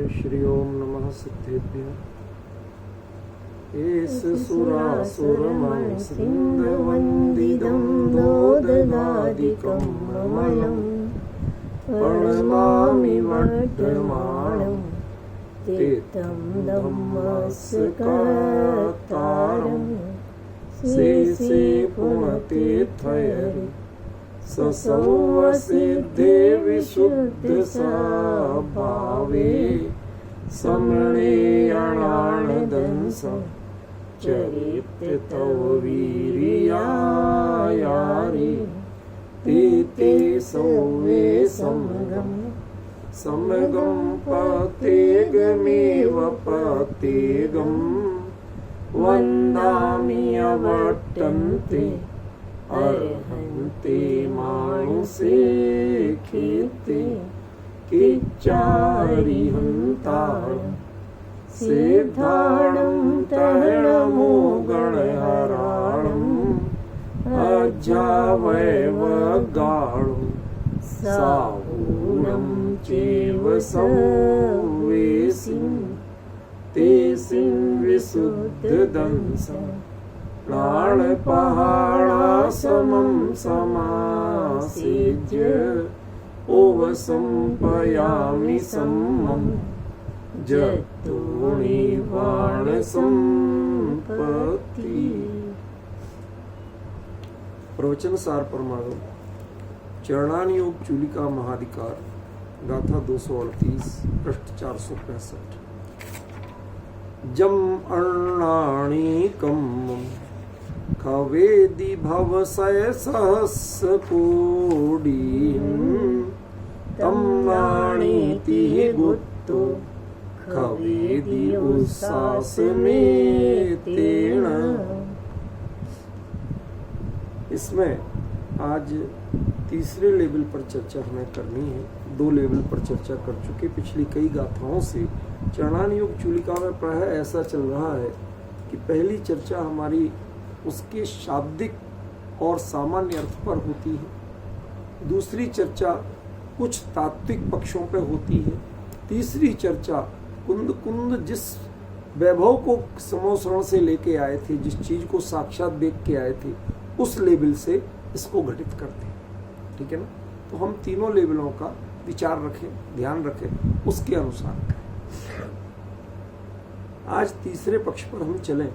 श्री ओम नमः सिद्धेभ्यः। एष सुरासुरमणिसिन्धवन्दितं दोदगादिकं ममलं प्रणमामि वर्धमानं तीर्थं धम्मस्कर्तारं शेषे पुण्यतीर्थयरि ससौवसिद्धे विशुद्धस्वभावे समणेयणानदंसं चरित्र तव वीर्यायारि ते सौवे समगं पतेगमेव पतेगं वन्दामि अवर्तन्ते अर्हन्ते मानुषे कीर्ति किच्चारिहन्तारं सिद्धाणं तरणमो गणहराणम् अजावैवगाणं साहूनं चैव संवेसिं तेसिं विशुद्धदंसं प्राणपहाणासमं समासीद्य ओवसंपयामि सम्मं जतोनिवाणसंपत्ति। प्रवचन सार परमागम चरणान योग चूलिका महाधिकार गाथा 238 पृष्ठ 465। जम अर्णाणिकम खवेदि भवसय सहस्र कोडीं तम वाणीति गुप्तो खवेदि उस्सासमेतेन। इसमें आज तीसरे लेवल पर चर्चा हमें करनी है। 2 लेवल पर चर्चा कर चुके पिछली कई गाथाओं से। चरणान योग चूलिका में प्राय ऐसा चल रहा है कि पहली चर्चा हमारी उसके शाब्दिक और सामान्य अर्थ पर होती है, दूसरी चर्चा कुछ तात्विक पक्षों पर होती है, तीसरी चर्चा कुंद कुंद जिस वैभव को समोसरण से लेके आए थे, जिस चीज को साक्षात देख के आए थे, उस लेवल से इसको घटित करते हैं। ठीक है ना? तो हम तीनों लेवलों का विचार रखें, ध्यान रखें, उसके अनुसार करें। आज तीसरे पक्ष पर हम चलें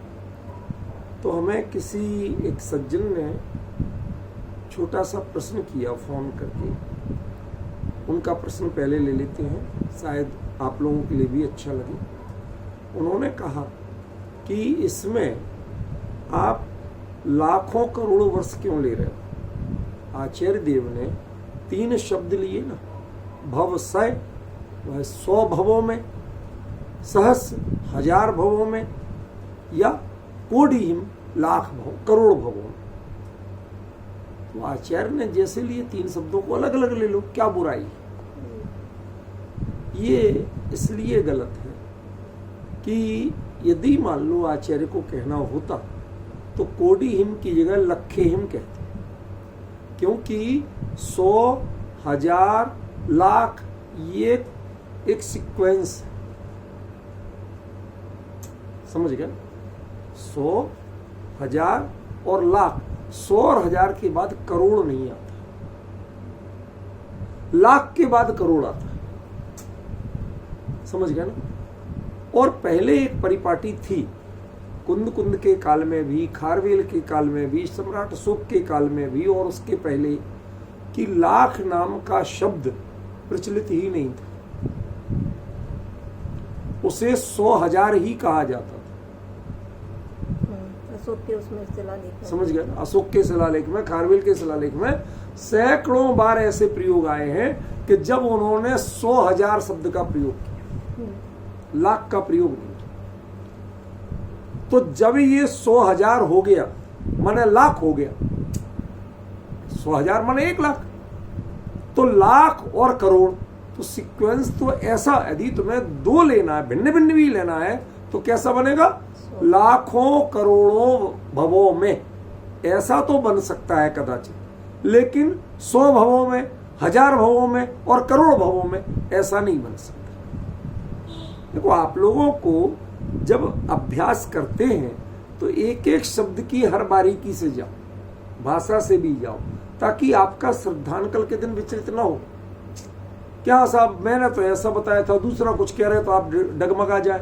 तो हमें किसी एक सज्जन ने छोटा सा प्रश्न किया फोन करके। उनका प्रश्न पहले ले लेते हैं, शायद आप लोगों के लिए भी अच्छा लगे। उन्होंने कहा कि इसमें आप लाखों करोड़ों वर्ष क्यों ले रहे हो? आचार्य देव ने 3 शब्द लिए ना, भव सय, वह 100 भवों में, सहस्र 1000 भवों में, या कोडीहिम लाख भव, करोड़ भवों में। तो आचार्य ने जैसे लिए 3 शब्दों को अलग अलग ले लो, क्या बुराई? ये इसलिए गलत है कि यदि मान लो आचार्य को कहना होता तो कोडीहिम की जगह लखेहिम कहते, क्योंकि 100, 1000, लाख ये एक सीक्वेंस है। समझ गए? 100, 1000 और लाख, 100 और 1000 के बाद करोड़ नहीं आता, लाख के बाद करोड़ आता है। समझ गए ना? और पहले एक परिपाटी थी, कुंद कुंद के काल में भी, खारवेल के काल में भी, सम्राट अशोक के काल में भी, और उसके पहले, कि लाख नाम का शब्द प्रचलित ही नहीं था। उसे 100, 1000 ही कहा जाता था। अशोक के उसमें शिलालेख, समझ गए? अशोक के शिलालेख में, खारवेल के शिलालेख में सैकड़ों बार ऐसे प्रयोग आए हैं कि जब उन्होंने 100, 1000 शब्द का प्रयोग किया, लाख का प्रयोग नहीं। तो जब ये 100, 1000 हो गया माने लाख हो गया, 100, 1000 माने 1 लाख, तो लाख और करोड़, तो सीक्वेंस तो ऐसा, यदि तुम्हें 2 लेना है, भिन्न भिन्न भी लेना है, तो कैसा बनेगा? लाखों करोड़ों भवों में, ऐसा तो बन सकता है कदाचित, लेकिन 100 भवों में, 1000 भवों में और करोड़ भवों में ऐसा नहीं बन सकता। देखो, आप लोगों को जब अभ्यास करते हैं तो एक एक शब्द की हर बारीकी से जाओ, भाषा से भी जाओ, ताकि आपका श्रद्धांकल के दिन विचलित ना हो। क्या साहब मैंने तो ऐसा बताया था, दूसरा कुछ कह रहे तो आप डगमगा जाए।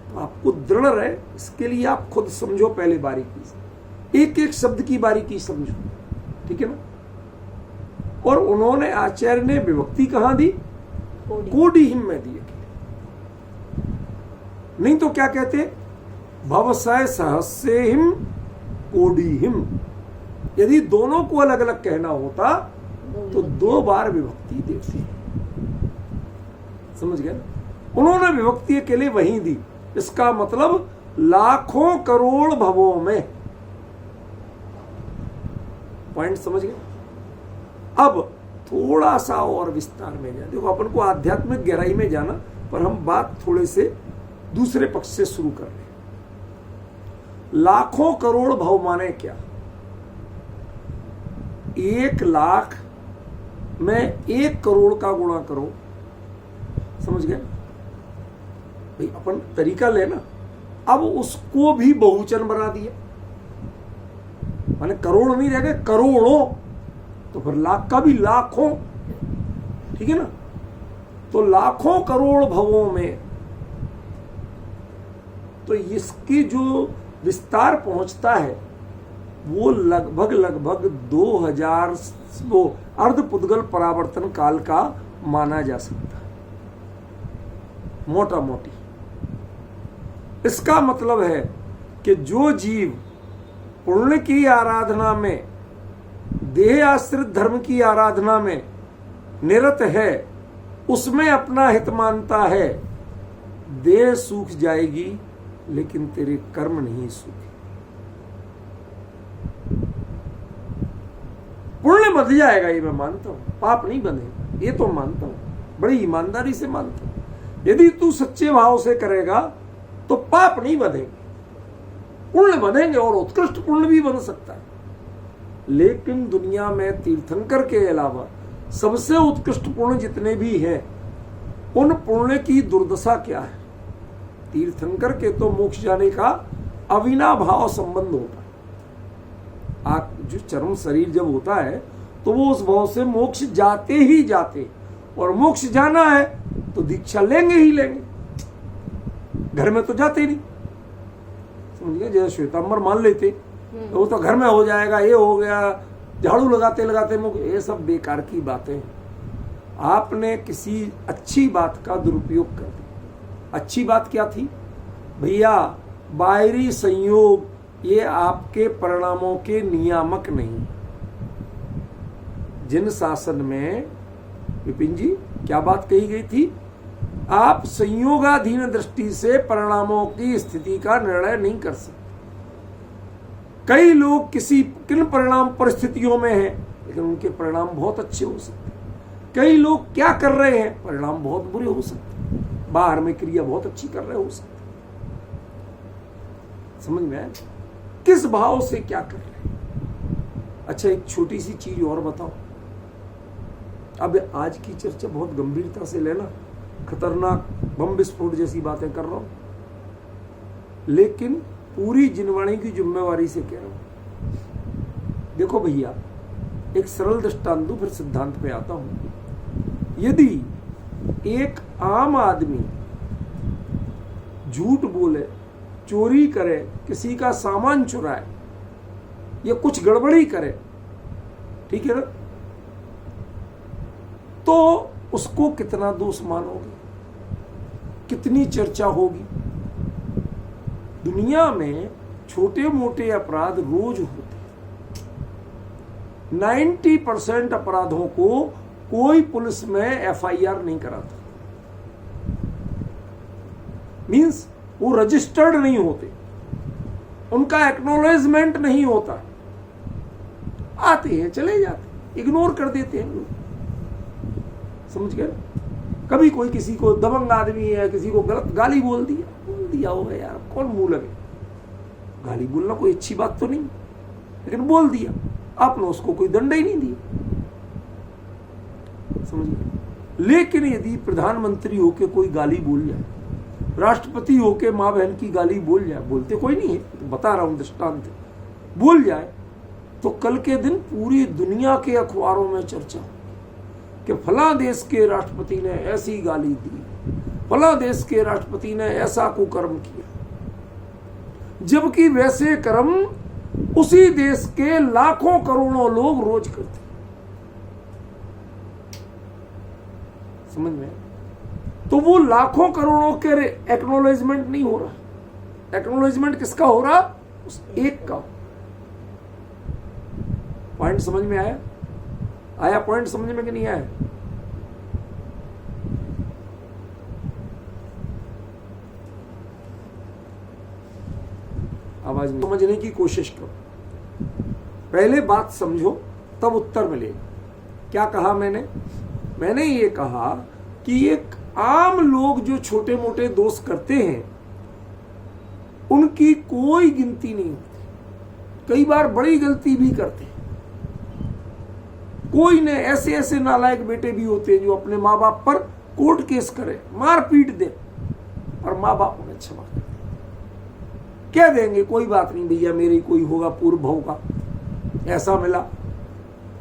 तो आपको दृढ़ रहे, इसके लिए आप खुद समझो पहले बारीकी से, एक एक शब्द की बारीकी समझो, ठीक है ना। और उन्होंने, आचार्य ने विभक्ति कहां दी? कोडिहिम में दी। नहीं तो क्या कहते? भवसय सहस्यहिम कोडिहिम। यदि दोनों को अलग अलग कहना होता तो 2 बार विभक्ति देती। समझ गए? उन्होंने विभक्ति अकेले वहीं दी। इसका मतलब लाखों करोड़ भवों में। पॉइंट समझ गए? अब थोड़ा सा और विस्तार में जाए। देखो, अपन को आध्यात्मिक गहराई में जाना, पर हम बात थोड़े से दूसरे पक्ष से शुरू कर रहे हैं। लाखों करोड़ भव माने क्या? 1 लाख में 1 करोड़ का गुणा करो। समझ गए भाई? अपन तरीका लेना। अब उसको भी बहुवचन बना दिया, माने करोड़ नहीं रह गए, करोड़ों। तो फिर लाख का भी लाखों, ठीक है ना। तो लाखों करोड़ भवों में, तो इसकी जो विस्तार पहुंचता है वो लगभग 2000 वो अर्धपुद्गल परावर्तन काल का माना जा सकता है, मोटा मोटी। इसका मतलब है कि जो जीव पुण्य की आराधना में, देह आश्रित धर्म की आराधना में निरत है, उसमें अपना हित मानता है, देह सूख जाएगी लेकिन तेरे कर्म नहीं सूखे। पुण्य बंध जाएगा, ये मैं मानता हूं, पाप नहीं बंधेगा, ये तो मानता हूं, बड़ी ईमानदारी से मानता हूं। यदि तू सच्चे भाव से करेगा तो पाप नहीं बंधेंगे, पुण्य बंधेंगे, और उत्कृष्ट पुण्य भी बन सकता है। लेकिन दुनिया में तीर्थंकर के अलावा सबसे उत्कृष्ट पुण्य जितने भी हैं, उन पुण्य की दुर्दशा क्या है? तीर्थंकर के तो मोक्ष जाने का अविनाभाव संबंध होता है। आप जो चरम शरीर जब होता है तो वो उस भाव से मोक्ष जाते ही जाते, और मोक्ष जाना है तो दीक्षा लेंगे ही लेंगे, घर में तो जाते नहीं। समझिए, जैसे श्वेतांबर मान लेते तो वो तो घर में हो जाएगा, ये हो गया, झाड़ू लगाते लगाते मुख, ये सब बेकार की बातें। आपने किसी अच्छी बात का दुरुपयोग कर दिया। अच्छी बात क्या थी भैया? बाहरी संयोग ये आपके परिणामों के नियामक नहीं। जिन शासन में विपिन जी क्या बात कही गई थी? आप संयोगाधीन दृष्टि से परिणामों की स्थिति का निर्णय नहीं कर सकते। कई लोग किन परिणाम परिस्थितियों में हैं, लेकिन उनके परिणाम बहुत अच्छे हो सकते हैं। कई लोग क्या कर रहे हैं, परिणाम बहुत बुरे हो सकते हैं। बाहर में क्रिया बहुत अच्छी कर रहे हो सकते। समझ में आया? किस भाव से क्या कर रहे हैं। अच्छा, एक छोटी सी चीज और बताओ। अब आज की चर्चा बहुत गंभीरता से लेना, खतरनाक बम विस्फोट जैसी बातें कर रहा हूं, लेकिन पूरी जिनवाणी की जिम्मेवारी से कह रहा हूं। देखो भैया, एक सरल दृष्टांत दूं, फिर सिद्धांत पे आता हूं। यदि एक आम आदमी झूठ बोले, चोरी करे, किसी का सामान चुराए या कुछ गड़बड़ी करे, ठीक है ना, तो उसको कितना दोष मानोगे, कितनी चर्चा होगी। दुनिया में छोटे मोटे अपराध रोज होते हैं। 90% अपराधों को कोई पुलिस में FIR नहीं कराता, मींस वो रजिस्टर्ड नहीं होते, उनका एक्नॉलेजमेंट नहीं होता। आते हैं चले जाते, इग्नोर कर देते हैं लोग। समझ गए? कभी कोई किसी को दबंग आदमी है, किसी को गलत गाली बोल दिया होगा, यार कौन मुंह लगे, गाली बोलना कोई अच्छी बात तो नहीं, लेकिन बोल दिया, आपने उसको कोई दंड ही नहीं दिया। समझ गए? लेकिन यदि प्रधानमंत्री होके कोई गाली बोल जाए राष्ट्रपति होके माँ बहन की गाली बोल जाए, बोलते कोई नहीं है, तो बता रहा हूं दृष्टांत, बोल जाए, तो कल के दिन पूरी दुनिया के अखबारों में चर्चा कि फला देश के राष्ट्रपति ने ऐसी गाली दी, फला देश के राष्ट्रपति ने ऐसा कुकर्म किया, जबकि वैसे कर्म उसी देश के लाखों करोड़ों लोग रोज करते। समझ में? तो वो लाखों करोड़ों के एक्नॉलेजमेंट नहीं हो रहा। एक्नॉलेजमेंट किसका हो रहा? उस एक का। पॉइंट समझ में आया? आया पॉइंट समझ में कि नहीं आया? आवाज में समझने की कोशिश करो, पहले बात समझो तब उत्तर मिलेगा। क्या कहा मैंने? मैंने ये कहा कि एक आम लोग जो छोटे मोटे दोष करते हैं उनकी कोई गिनती नहीं होती, कई बार बड़ी गलती भी करते हैं। कोई ने ऐसे ऐसे नालायक बेटे भी होते हैं जो अपने माँ बाप पर कोर्ट केस करे, मार पीट दे, और माँ बाप उन्हें क्षमा कर कह देंगे कोई बात नहीं भैया, मेरी कोई होगा पूर्व भाव का, ऐसा मिला,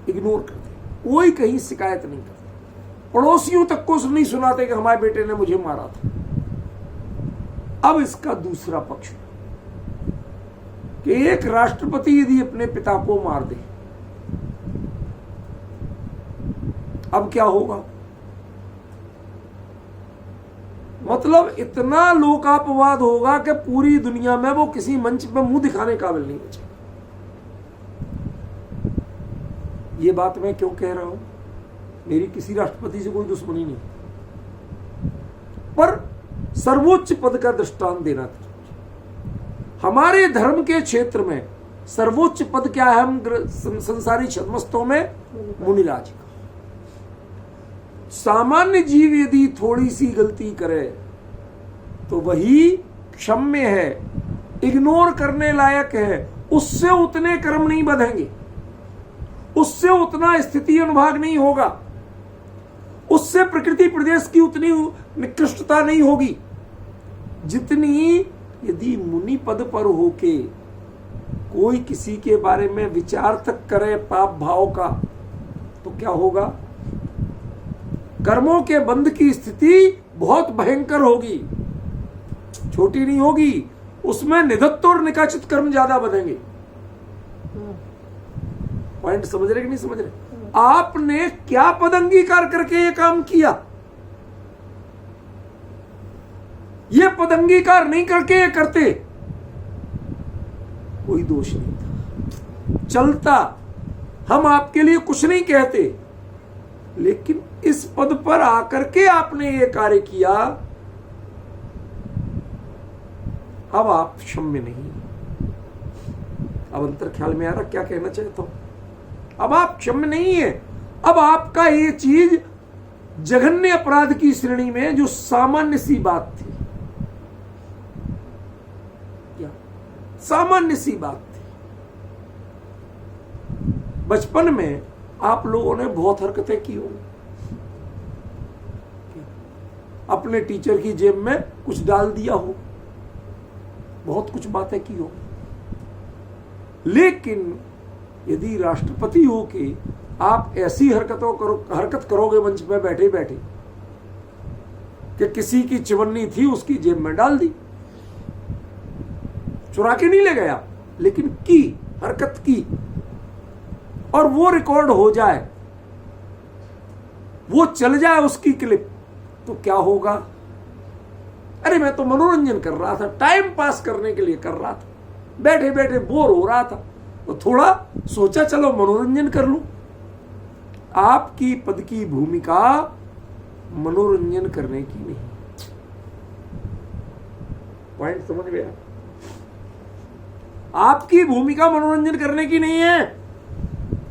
इग्नोर कर दे, कोई कहीं शिकायत नहीं करता। पड़ोसियों तक को नहीं सुनाते कि हमारे बेटे ने मुझे मारा था। अब इसका दूसरा पक्ष कि एक राष्ट्रपति यदि अपने पिता को मार दे, अब क्या होगा? मतलब इतना लोकापवाद होगा कि पूरी दुनिया में वो किसी मंच पर मुंह दिखाने काबिल नहीं बचे। ये बात मैं क्यों कह रहा हूं? मेरी किसी राष्ट्रपति से कोई दुश्मनी नहीं, पर सर्वोच्च पद का दृष्टांत देना था। हमारे धर्म के क्षेत्र में सर्वोच्च पद क्या है? हम संसारी छद्मस्तों में मुनिराज का। सामान्य जीव यदि थोड़ी सी गलती करे तो वही क्षम्य है, इग्नोर करने लायक है, उससे उतने कर्म नहीं बंधेंगे, उससे उतना स्थिति अनुभाग नहीं होगा, उससे प्रकृति प्रदेश की उतनी निकृष्टता नहीं होगी जितनी यदि मुनि पद पर होके कोई किसी के बारे में विचार तक करे पाप भाव का, तो क्या होगा? कर्मों के बंध की स्थिति बहुत भयंकर होगी, छोटी नहीं होगी। उसमें निधत्त और निकाचित कर्म ज्यादा बंधेंगे। पॉइंट समझ रहे कि नहीं समझ रहे? आपने क्या पद अंगीकार करके ये काम किया? ये पद अंगीकार नहीं करके ये करते, कोई दोष नहीं था, चलता। हम आपके लिए कुछ नहीं कहते, लेकिन इस पद पर आकर के आपने ये कार्य किया, अब आप क्षम्य नहीं। अब अंतर ख्याल में आ रहा क्या कहना चाहता हूं? अब आप क्षम्य नहीं है। अब आपका ये चीज जघन्य अपराध की श्रेणी में जो सामान्य सी बात थी, क्या सामान्य सी बात थी, बचपन में आप लोगों ने बहुत हरकतें की होंगी। अपने टीचर की जेब में कुछ डाल दिया हो, बहुत कुछ बातें की हो। लेकिन यदि राष्ट्रपति हो के आप ऐसी हरकत करोगे मंच पे बैठे बैठे कि किसी की चिवन्नी थी उसकी जेब में डाल दी, चुरा के नहीं ले गया, लेकिन की हरकत की, और वो रिकॉर्ड हो जाए, वो चल जाए उसकी क्लिप, तो क्या होगा? अरे मैं तो मनोरंजन कर रहा था, टाइम पास करने के लिए कर रहा था, बैठे बैठे बोर हो रहा था, तो थोड़ा सोचा चलो मनोरंजन कर लूं। आपकी पद की भूमिका मनोरंजन करने की नहीं। पॉइंट समझ में आया? आपकी भूमिका मनोरंजन करने की नहीं है।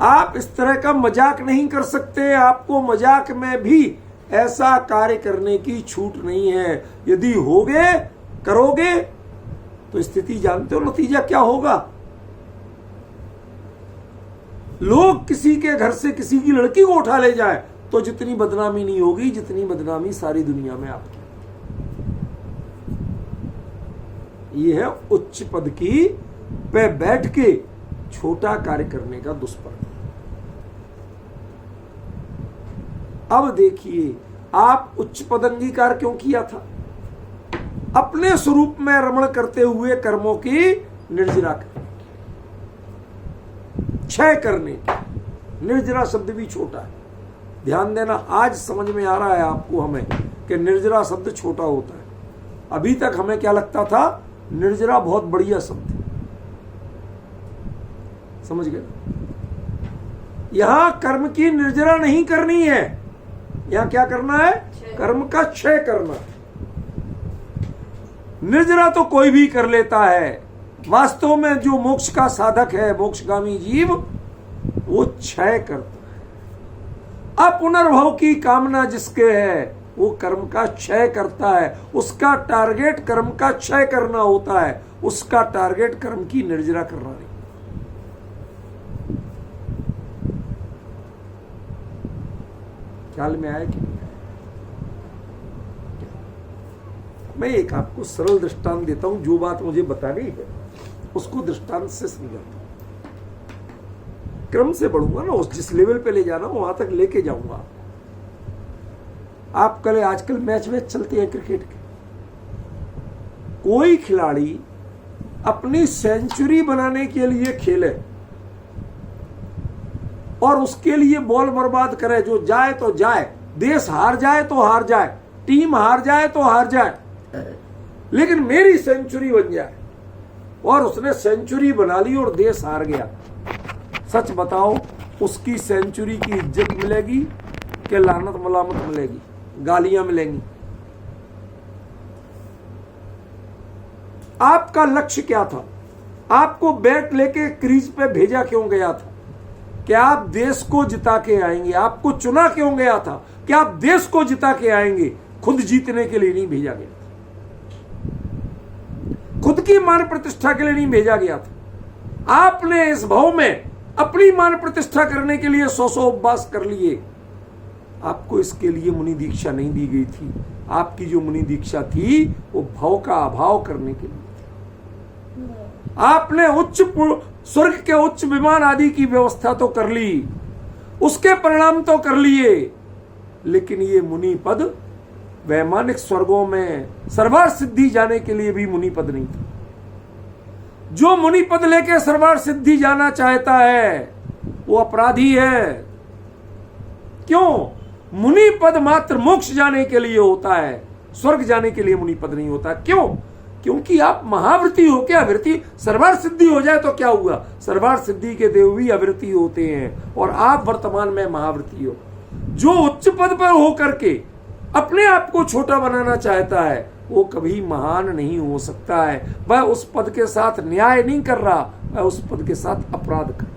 आप इस तरह का मजाक नहीं कर सकते। आपको मजाक में भी ऐसा कार्य करने की छूट नहीं है। यदि होगे करोगे तो स्थिति जानते हो नतीजा क्या होगा? लोग किसी के घर से किसी की लड़की को उठा ले जाए तो जितनी बदनामी नहीं होगी जितनी बदनामी सारी दुनिया में आपकी। ये है उच्च पद की पे बैठ के छोटा कार्य करने का दुष्परिणाम। अब देखिए, आप उच्च पद अंगीकार क्यों किया था? अपने स्वरूप में रमण करते हुए कर्मों की निर्जरा करने, क्षय करने की। निर्जरा शब्द भी छोटा है, ध्यान देना। आज समझ में आ रहा है आपको हमें कि निर्जरा शब्द छोटा होता है। अभी तक हमें क्या लगता था? निर्जरा बहुत बढ़िया शब्द है। समझ गए? यहां कर्म की निर्जरा नहीं करनी है, यहां क्या करना है? कर्म का क्षय करना। निर्जरा तो कोई भी कर लेता है, वास्तव में जो मोक्ष का साधक है, मोक्षगामी जीव, वो क्षय करता है। अपुनर्भव की कामना जिसके है, वो कर्म का क्षय करता है। उसका टारगेट कर्म का क्षय करना होता है, उसका टारगेट कर्म की निर्जरा करना नहीं। ख्याल में आया कि नहीं आया? मैं एक आपको सरल दृष्टांत देता हूं, जो बात मुझे बतानी है उसको दृष्टांत से समझाता हूं। क्रम से बढ़ूंगा ना, उस जिस लेवल पे ले जाना वहां तक लेके जाऊंगा। आप कल आजकल मैच चलते हैं क्रिकेट के, कोई खिलाड़ी अपनी सेंचुरी बनाने के लिए खेले और उसके लिए बॉल बर्बाद करे, जो जाए तो जाए, देश हार जाए तो हार जाए, टीम हार जाए तो हार जाए, लेकिन मेरी सेंचुरी बन जाए। और उसने सेंचुरी बना ली और देश हार गया। सच बताओ, उसकी सेंचुरी की इज्जत मिलेगी कि लानत मलामत मिलेगी, गालियां मिलेंगी? आपका लक्ष्य क्या था? आपको बैट लेके क्रीज पे भेजा क्यों गया था? क्या आप देश को जिता के आएंगे? आपको चुना क्यों गया था? क्या आप देश को जिता के आएंगे? खुद जीतने के लिए नहीं भेजा गया था, खुद की मान प्रतिष्ठा के लिए नहीं भेजा गया था। आपने इस भाव में अपनी मान प्रतिष्ठा करने के लिए 100 उपवास कर लिए। आपको इसके लिए मुनि दीक्षा नहीं दी गई थी। आपकी जो मुनि दीक्षा थी वो भाव का अभाव करने के लिए थी। आपने उच्च स्वर्ग के उच्च विमान आदि की व्यवस्था तो कर ली, उसके परिणाम तो कर लिए, लेकिन ये मुनि पद वैमानिक स्वर्गों में सर्वार्थ सिद्धि जाने के लिए भी मुनि पद नहीं था। जो मुनि पद लेके सर्वार्थ सिद्धि जाना चाहता है वो अपराधी है। क्यों? मुनि पद मात्र मोक्ष जाने के लिए होता है, स्वर्ग जाने के लिए मुनि पद नहीं होता। क्यों? क्योंकि आप महावृत्ति हो के अवृत्ति, सर्वार्थ सिद्धि हो जाए तो क्या हुआ? सर्वार्थ सिद्धि के देव भी अवृत्ति होते हैं और आप वर्तमान में महावृत्ति हो। जो उच्च पद पर होकर के अपने आप को छोटा बनाना चाहता है वो कभी महान नहीं हो सकता है। वह उस पद के साथ न्याय नहीं कर रहा, वह उस पद के साथ अपराध कर रहा।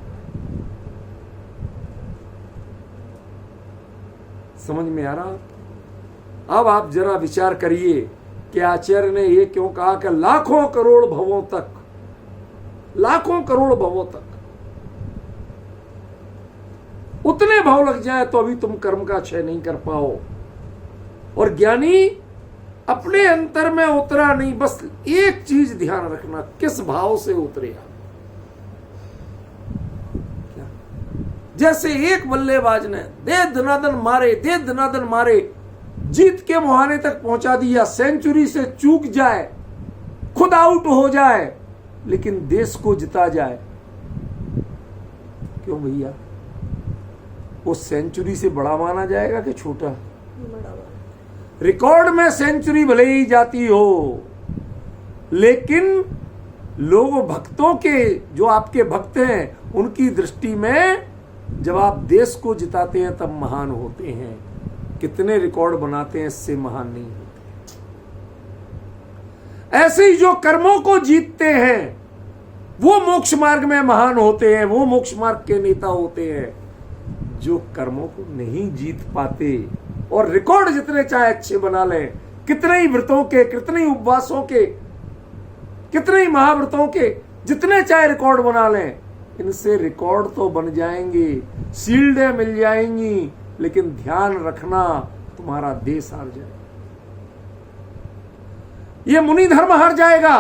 समझ में आ रहा? अब आप जरा विचार करिए कि आचार्य ने यह क्यों कहा कि लाखों करोड़ भवों तक, लाखों करोड़ भवों तक उतने भाव लग जाए तो अभी तुम कर्म का क्षय नहीं कर पाओ। और ज्ञानी अपने अंतर में उतरा नहीं, बस एक चीज ध्यान रखना, किस भाव से उतरेगा। क्या? जैसे एक बल्लेबाज ने दे धनादन मारे, दे धनादन मारे, जीत के मुहाने तक पहुंचा दिया, सेंचुरी से चूक जाए, खुद आउट हो जाए, लेकिन देश को जिता जाए। क्यों भैया? वो सेंचुरी से बड़ा माना जाएगा कि छोटा? रिकॉर्ड में सेंचुरी भले ही जाती हो, लेकिन लोग भक्तों के, जो आपके भक्त हैं, उनकी दृष्टि में जब आप देश को जिताते हैं तब महान होते हैं। कितने रिकॉर्ड बनाते हैं, इससे महान नहीं होते। ऐसे ही जो कर्मों को जीतते हैं वो मोक्ष मार्ग में महान होते हैं, वो मोक्ष मार्ग के नेता होते हैं। जो कर्मों को नहीं जीत पाते और रिकॉर्ड जितने चाहे अच्छे बना लें, कितने ही व्रतों के, कितने ही उपवासों के, कितने ही महाव्रतों के, जितने चाहे रिकॉर्ड बना लें, इनसे रिकॉर्ड तो बन जाएंगे, शील्डें मिल जाएंगी, लेकिन ध्यान रखना तुम्हारा देश हार जाएगा, ये मुनि धर्म हार जाएगा,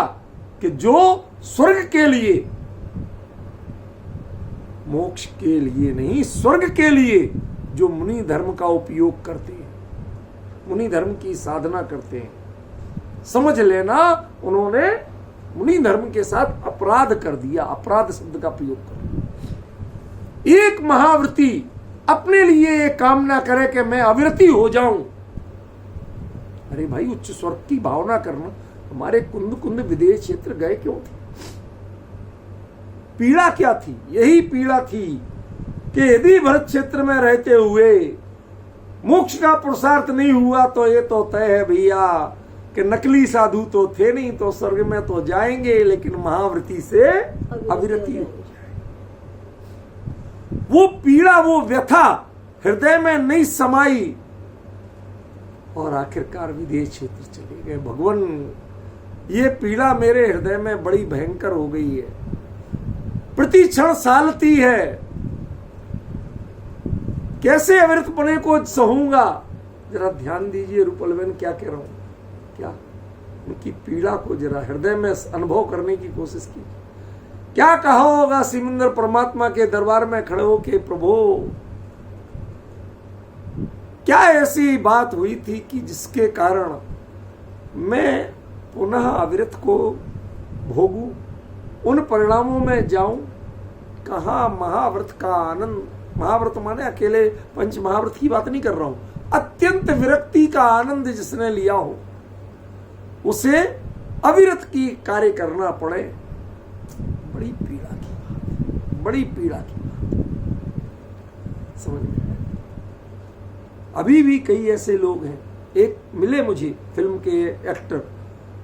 कि जो स्वर्ग के लिए, मोक्ष के लिए नहीं, स्वर्ग के लिए जो मुनि धर्म का उपयोग करते हैं, मुनि धर्म की साधना करते हैं, समझ लेना उन्होंने मुनि धर्म के साथ अपराध कर दिया। अपराध शब्द का प्रयोग कर दिया। एक महाव्रती अपने लिए ये कामना करे कि मैं अविरती हो जाऊं। अरे भाई, उच्च स्वर्ग की भावना करना। हमारे कुंद कुंद विदेश क्षेत्र गए क्यों थे? पीड़ा क्या थी? यही पीड़ा थी कि यदि भरत क्षेत्र में रहते हुए मोक्ष का पुरुषार्थ नहीं हुआ तो ये तो तय है भैया कि नकली साधु तो थे नहीं, तो स्वर्ग में तो जाएंगे लेकिन महाव्रती से अविरति हो जाए। वो पीड़ा, वो व्यथा हृदय में नहीं समाई और आखिरकार विदेश क्षेत्र चले गए। भगवान, ये पीड़ा मेरे हृदय में बड़ी भयंकर हो गई है, प्रति क्षण सालती है। कैसे अविरतपने को सहूंगा? जरा ध्यान दीजिए रूपलवेन क्या कह रहा हूं, क्या उनकी पीड़ा को जरा हृदय में अनुभव करने की कोशिश की। क्या कहा होगा सिमंदर परमात्मा के दरबार में खड़े होके, प्रभु क्या ऐसी बात हुई थी कि जिसके कारण मैं पुनः अविरत को भोगूं, उन परिणामों में जाऊं? कहा महाव्रत का आनंद, महाव्रत माने अकेले पंच महाव्रत की बात नहीं कर रहा हूं, अत्यंत विरक्ति का आनंद जिसने लिया हो उसे अविरत की कार्य करना पड़े। बड़ी पीड़ा की बात, बड़ी पीड़ा की बात, समझ में? अभी भी कई ऐसे लोग हैं, एक मिले मुझे फिल्म के एक्टर,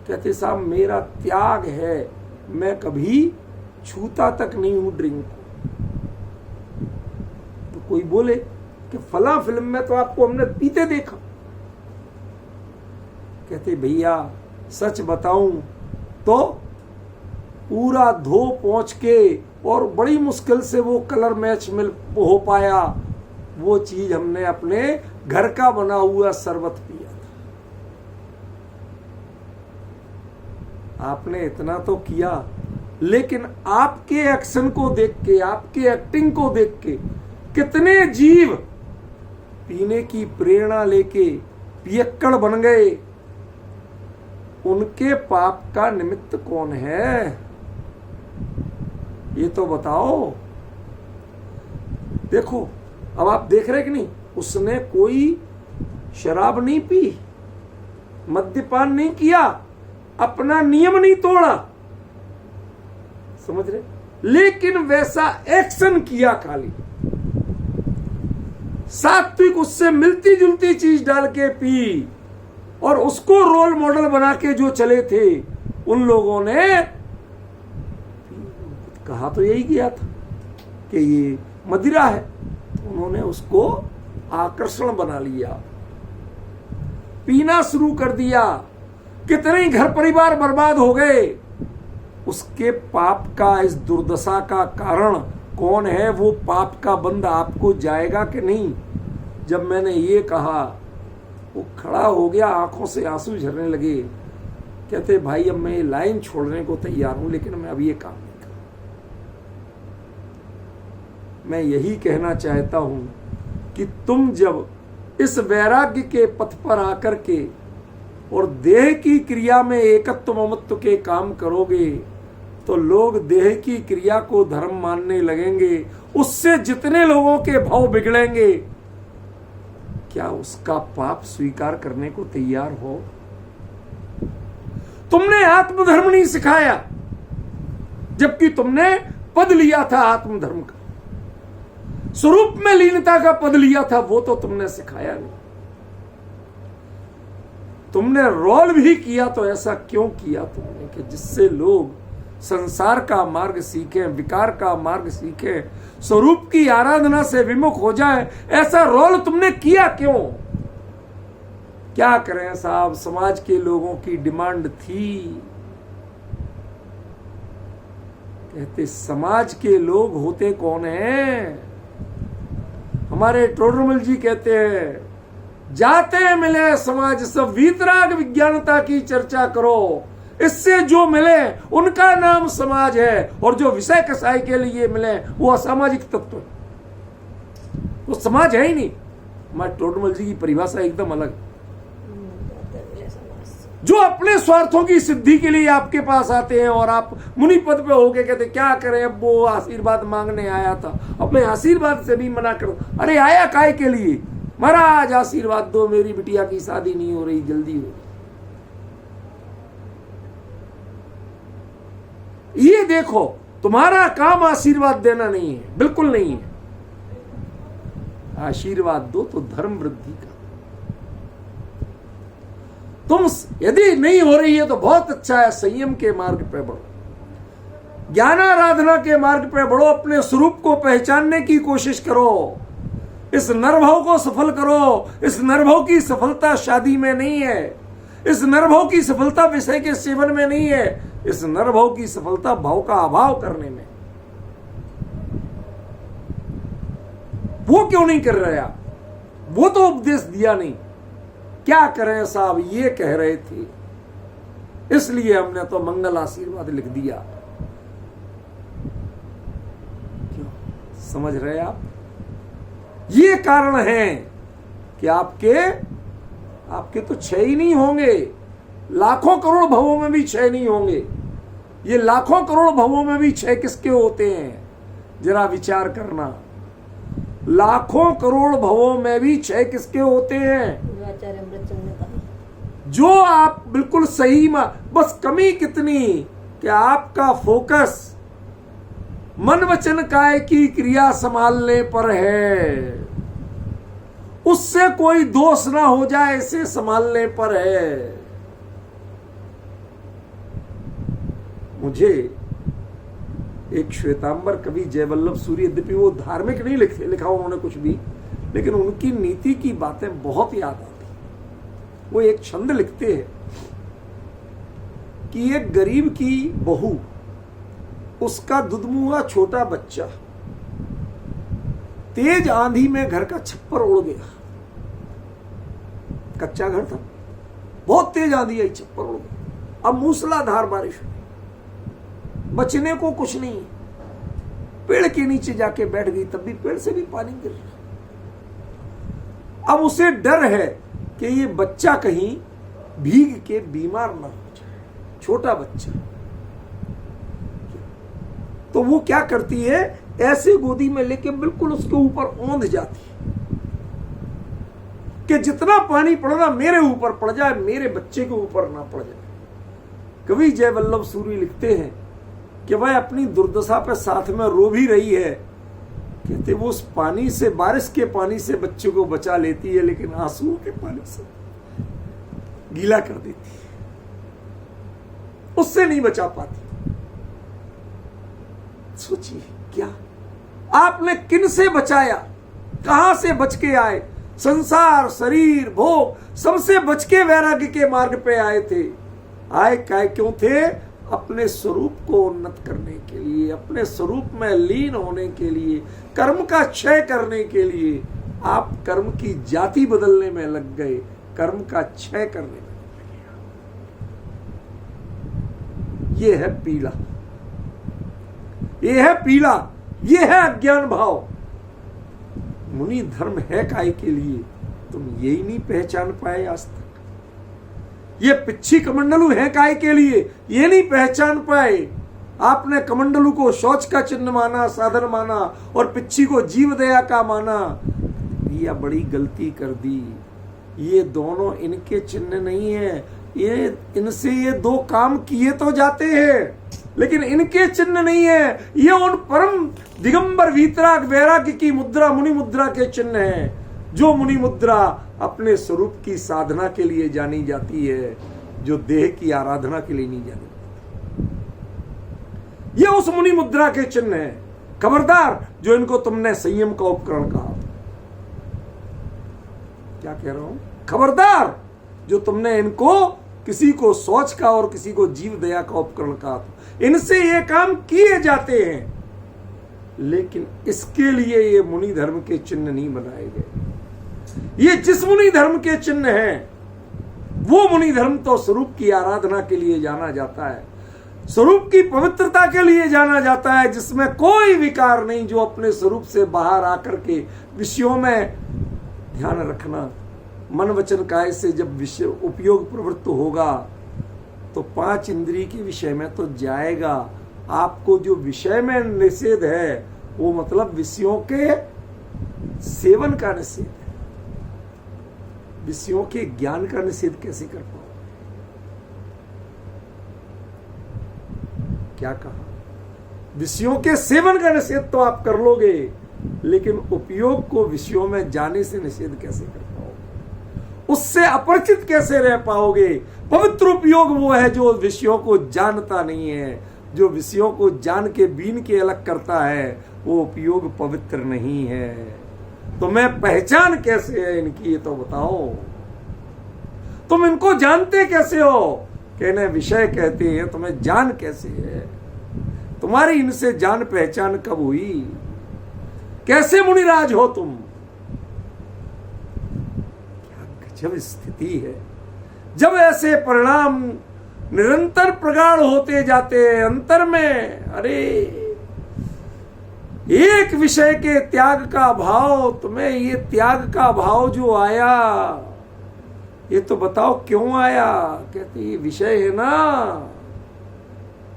कहते साहब मेरा त्याग है, मैं कभी छूता तक नहीं हूं ड्रिंक को। तो कोई बोले कि फला फिल्म में तो आपको हमने पीते देखा। कहते भैया सच बताऊं तो पूरा धो पहुंच के और बड़ी मुश्किल से वो कलर मैच मिल हो पाया, वो चीज हमने अपने घर का बना हुआ शरबत पिया था। आपने इतना तो किया, लेकिन आपके एक्शन को देख के, आपके एक्टिंग को देख के कितने जीव पीने की प्रेरणा लेके पियक्कड़ बन गए। उनके पाप का निमित्त कौन है, ये तो बताओ। देखो, अब आप देख रहे कि नहीं, उसने कोई शराब नहीं पी, मद्यपान नहीं किया, अपना नियम नहीं तोड़ा, समझ रहे, लेकिन वैसा एक्शन किया खाली। सात्विक उससे मिलती जुलती चीज डाल के पी और उसको रोल मॉडल बना के जो चले थे, उन लोगों ने कहा तो यही किया था कि ये मदिरा है, उन्होंने उसको आकर्षण बना लिया, पीना शुरू कर दिया। कितने घर परिवार बर्बाद हो गए। उसके पाप का, इस दुर्दशा का कारण कौन है? वो पाप का बंद आपको जाएगा कि नहीं? जब मैंने ये कहा, वो खड़ा हो गया, आंखों से आंसू झरने लगे। कहते भाई अब मैं ये लाइन छोड़ने को तैयार हूं, लेकिन मैं अब ये काम नहीं करूं। मैं यही कहना चाहता हूं कि तुम जब इस वैराग्य के पथ पर आकर के और देह की क्रिया में एकत्व ममत्व के काम करोगे तो लोग देह की क्रिया को धर्म मानने लगेंगे। उससे जितने लोगों के भाव बिगड़ेंगे, क्या उसका पाप स्वीकार करने को तैयार हो? तुमने आत्मधर्म नहीं सिखाया, जबकि तुमने पद लिया था आत्मधर्म का, स्वरूप में लीनता का पद लिया था, वो तो तुमने सिखाया नहीं। तुमने रोल भी किया तो ऐसा क्यों किया तुमने कि जिससे लोग संसार का मार्ग सीखें, विकार का मार्ग सीखें, स्वरूप की आराधना से विमुख हो जाए। ऐसा रोल तुमने किया क्यों? क्या करें साहब, समाज के लोगों की डिमांड थी। कहते समाज के लोग होते कौन हैं? हमारे टोडरमल जी कहते हैं, जाते मिले समाज सब वीतराग विज्ञानता की चर्चा करो, इससे जो मिले उनका नाम समाज है, और जो विषय कसाई के लिए मिले वो असामाजिक तत्व है, वो समाज है ही नहीं। हमारे टोडरमल जी की परिभाषा एकदम अलग। जो अपने स्वार्थों की सिद्धि के लिए आपके पास आते हैं और आप मुनि पद पे होके कहते क्या करें, अब वो आशीर्वाद मांगने आया था, अपने आशीर्वाद से भी मना कर। अरे आया काय के लिए? महाराज आशीर्वाद दो, मेरी बिटिया की शादी नहीं हो रही, जल्दी हो। ये देखो, तुम्हारा काम आशीर्वाद देना नहीं है, बिल्कुल नहीं है। आशीर्वाद दो तो धर्म वृद्धि का। तुम यदि नहीं हो रही है तो बहुत अच्छा है, संयम के मार्ग पे बढ़ो, ज्ञानाराधना के मार्ग पे बढ़ो, अपने स्वरूप को पहचानने की कोशिश करो, इस नरभव को सफल करो। इस नरभव की सफलता शादी में नहीं है, इस नरभव की सफलता विषय के सेवन में नहीं है, इस नरभव की सफलता भाव का अभाव करने में। वो क्यों नहीं कर रहे आप? वो तो उपदेश दिया नहीं। क्या करें साहब, ये कह रहे थे, इसलिए हमने तो मंगल आशीर्वाद लिख दिया। क्यों? समझ रहे आप? ये कारण है कि आपके तो क्षय ही नहीं होंगे, लाखों करोड़ भवों में भी क्षय नहीं होंगे। ये लाखों करोड़ भवों में भी क्षय किसके होते हैं? जरा विचार करना। लाखों करोड़ भवों में भी क्षय किसके होते हैं? जो आप बिल्कुल सही बस कमी कितनी कि आपका फोकस मन वचन काय की क्रिया संभालने पर है, उससे कोई दोष ना हो जाए इसे संभालने पर है। मुझे एक श्वेतांबर कवि जयवल्लभ सूर्य, यद्यपि वो धार्मिक नहीं लिखा उन्होंने कुछ भी, लेकिन उनकी नीति की बातें बहुत याद आती। वो एक छंद लिखते हैं कि एक गरीब की बहू, उसका दुधमुआ छोटा बच्चा तेज आंधी में घर का छप्पर उड़ गया। कच्चा घर था, बहुत तेज आंधी आई, छप्पर उड़ गया। अब मूसलाधार बारिश हुई, बचने को कुछ नहीं, पेड़ के नीचे जाके बैठ गई, तब भी पेड़ से भी पानी गिर रहा। अब उसे डर है कि ये बच्चा कहीं भीग के बीमार ना हो जाए, छोटा बच्चा। तो वो क्या करती है, ऐसे गोदी में लेके बिल्कुल उसके ऊपर औंध जाती है कि जितना पानी पड़ना मेरे ऊपर पड़ जाए, मेरे बच्चे के ऊपर ना पड़ जाए। कवि जयवल्लभ सूर्य लिखते हैं कि वह अपनी दुर्दशा पे साथ में रो भी रही है। कहते वो उस पानी से, बारिश के पानी से बच्चों को बचा लेती है, लेकिन आंसुओं के पानी से गीला कर देती है, उससे नहीं बचा पाती। सोचिए, क्या आपने किन से बचाया, कहां से बच के आए? संसार, शरीर, भोग, सबसे बच के वैराग्य के मार्ग पे आए थे। आए काय क्यों थे? अपने स्वरूप को उन्नत करने के लिए, अपने स्वरूप में लीन होने के लिए, कर्म का क्षय करने के लिए। आप कर्म की जाति बदलने में लग गए, कर्म का क्षय करने में लग गए। ये है पीला, ये है पीला, ये है अज्ञान भाव। मुनि धर्म है काय के लिए? तुम यही नहीं पहचान पाए आज तक। ये पिच्छी कमंडलू है काय के लिए? ये नहीं पहचान पाए। आपने कमंडलू को शौच का चिन्ह माना, साधन माना, और पिच्छी को जीव दया का माना। ये बड़ी गलती कर दी। ये दोनों इनके चिन्ह नहीं है, ये इनसे ये दो काम किए तो जाते हैं, लेकिन इनके चिन्ह नहीं है। ये उन परम दिगंबर वीतराग वैराग्य की मुद्रा, मुनि मुद्रा के चिन्ह है। जो मुनि मुद्रा अपने स्वरूप की साधना के लिए जानी जाती है, जो देह की आराधना के लिए नहीं जानी जाती। ये उस मुनि मुद्रा के चिन्ह है। खबरदार जो इनको तुमने संयम का उपकरण कहा। क्या कह रहा हूं? खबरदार जो तुमने इनको, किसी को शौच का और किसी को जीव दया का उपकरण कहा। इनसे ये काम किए जाते हैं, लेकिन इसके लिए ये मुनि धर्म के चिन्ह नहीं बनाए गए। ये जिस मुनि धर्म के चिन्ह हैं, वो मुनि धर्म तो स्वरूप की आराधना के लिए जाना जाता है, स्वरूप की पवित्रता के लिए जाना जाता है, जिसमें कोई विकार नहीं, जो अपने स्वरूप से बाहर आकर के विषयों में ध्यान रखना। मन वचन काय से जब विषय उपयोग प्रवृत्त होगा तो 5 इंद्रिय के विषय में तो जाएगा। आपको जो विषय में निषेध है वो मतलब विषयों के सेवन का निषेध है। विषयों के ज्ञान का निषेध कैसे कर पाओ? क्या कहा? विषयों के सेवन का निषेध तो आप कर लोगे, लेकिन उपयोग को विषयों में जाने से निषेध कैसे कर पाओगे? उससे अपरिचित कैसे रह पाओगे? पवित्र उपयोग वो है जो विषयों को जानता नहीं है। जो विषयों को जान के बीन के अलग करता है वो उपयोग पवित्र नहीं है। तो मैं पहचान कैसे है इनकी, ये तो बताओ। तुम इनको जानते कैसे हो? कहने विषय कहते हैं, तुम्हें जान कैसे है? तुम्हारी इनसे जान पहचान कब हुई? कैसे मुनिराज हो तुम? क्या गजब स्थिति है। जब ऐसे परिणाम निरंतर प्रगाढ़ होते जाते हैं अंतर में, अरे एक विषय के त्याग का भाव, तुम्हें ये त्याग का भाव जो आया, ये तो बताओ क्यों आया? कहते ये विषय है ना,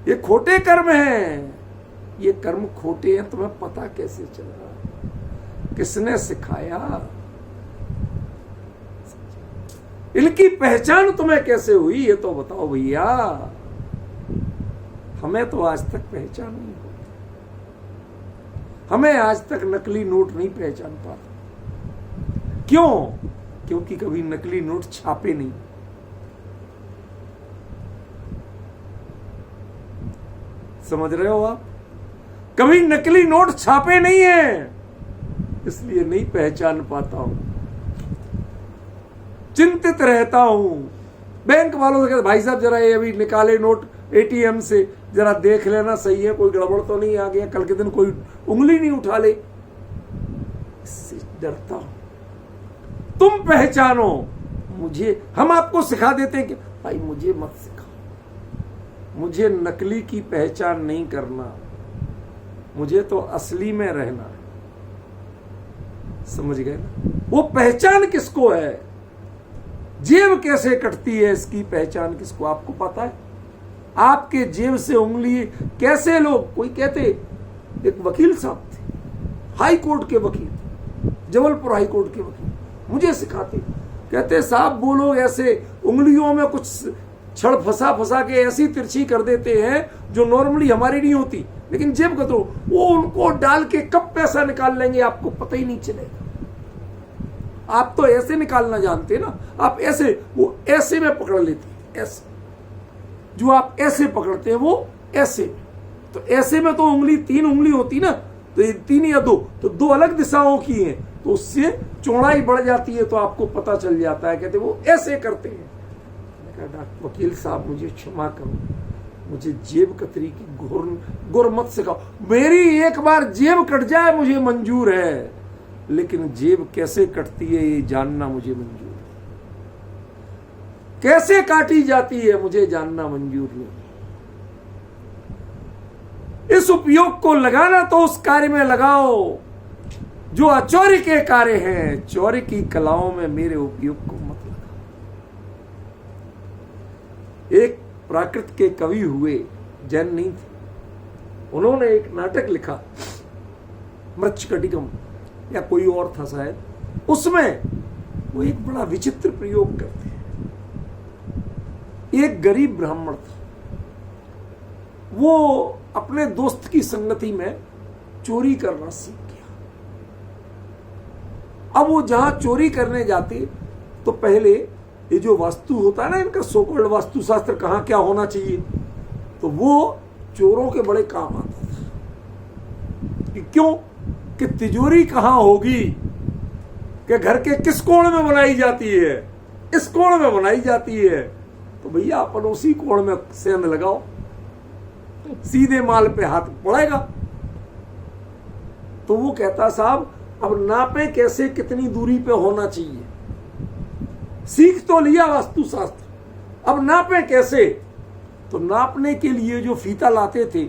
ये खोटे कर्म हैं। ये कर्म खोटे हैं, तुम्हें पता कैसे चला? किसने सिखाया? इनकी पहचान तुम्हें कैसे हुई, ये तो बताओ भैया। हमें तो आज तक पहचान नहीं होती। हमें आज तक नकली नोट नहीं पहचान पाता। क्यों? क्योंकि कभी नकली नोट छापे नहीं। समझ रहे हो आप? कभी नकली नोट छापे नहीं है, इसलिए नहीं पहचान पाता हूं। चिंतित रहता हूं। बैंक वालों से कहते भाई साहब जरा ये अभी निकाले नोट एटीएम से, जरा देख लेना सही है, कोई गड़बड़ तो नहीं आ गया, कल के दिन कोई उंगली नहीं उठा ले। इससे डरता हूं। तुम पहचानो मुझे। हम आपको सिखा देते हैं कि भाई मुझे मत सिखाओ, मुझे नकली की पहचान नहीं करना, मुझे तो असली में रहना है। समझ गए ना? वो पहचान किसको है? जेब कैसे कटती है इसकी पहचान किसको? आपको पता है? आपके जेब से उंगली कैसे लोग, कोई कहते एक वकील साहब थे, हाई कोर्ट के वकील, जबलपुर हाई कोर्ट के वकील, मुझे सिखाते, कहते साहब वो लोग ऐसे उंगलियों में कुछ छड़ फंसा के ऐसी तिरछी कर देते हैं जो नॉर्मली हमारी नहीं होती, लेकिन जेब का तो वो उनको डाल के कब पैसा निकाल लेंगे आपको पता ही नहीं चलेगा। आप तो ऐसे निकालना जानते हैं ना, आप ऐसे, वो ऐसे में पकड़ लेते हैं, ऐसे जो आप ऐसे पकड़ते हैं वो ऐसे में। तो ऐसे में तो उंगली 3 उंगली होती ना, तो ये 3 या 2, तो 2 अलग दिशाओं की हैं, तो उससे चौड़ाई बढ़ जाती है, तो आपको पता चल जाता है। कहते वो ऐसे करते हैं। डॉक्टर वकील साहब मुझे क्षमा करो, मुझे जेब कतरी की गुर मत सिखाओ। मेरी एक बार जेब कट जाए मुझे मंजूर है, लेकिन जेब कैसे कटती है ये जानना मुझे मंजूर है, कैसे काटी जाती है मुझे जानना मंजूर नहीं। इस उपयोग को लगाना तो उस कार्य में लगाओ जो अचौर्य के कार्य हैं। चौर्य की कलाओं में मेरे उपयोग को मत लगाओ। एक प्राकृत के कवि हुए, जैन नहीं थे, उन्होंने एक नाटक लिखा मृच्छकटिकम या कोई और था शायद, उसमें वो एक बड़ा विचित्र प्रयोग करते हैं। एक गरीब ब्राह्मण था, वो अपने दोस्त की संगति में चोरी करना सीख गया। अब वो जहां चोरी करने जाते तो पहले ये जो वास्तु होता है ना इनका, सोकल्ड वास्तुशास्त्र, कहां क्या होना चाहिए, तो वो चोरों के बड़े काम आता था। कि क्यों? कि तिजोरी कहां होगी, कि घर के किस कोण में बनाई जाती है, इस कोण में बनाई जाती है, तो भैया अपन उसी कोण में सेंध लगाओ, सीधे माल पे हाथ पड़ेगा। तो वो कहता साहब अब नापे कैसे, कितनी दूरी पे होना चाहिए, सीख तो लिया वास्तुशास्त्र, अब नापे कैसे? तो नापने के लिए जो फीता लाते थे,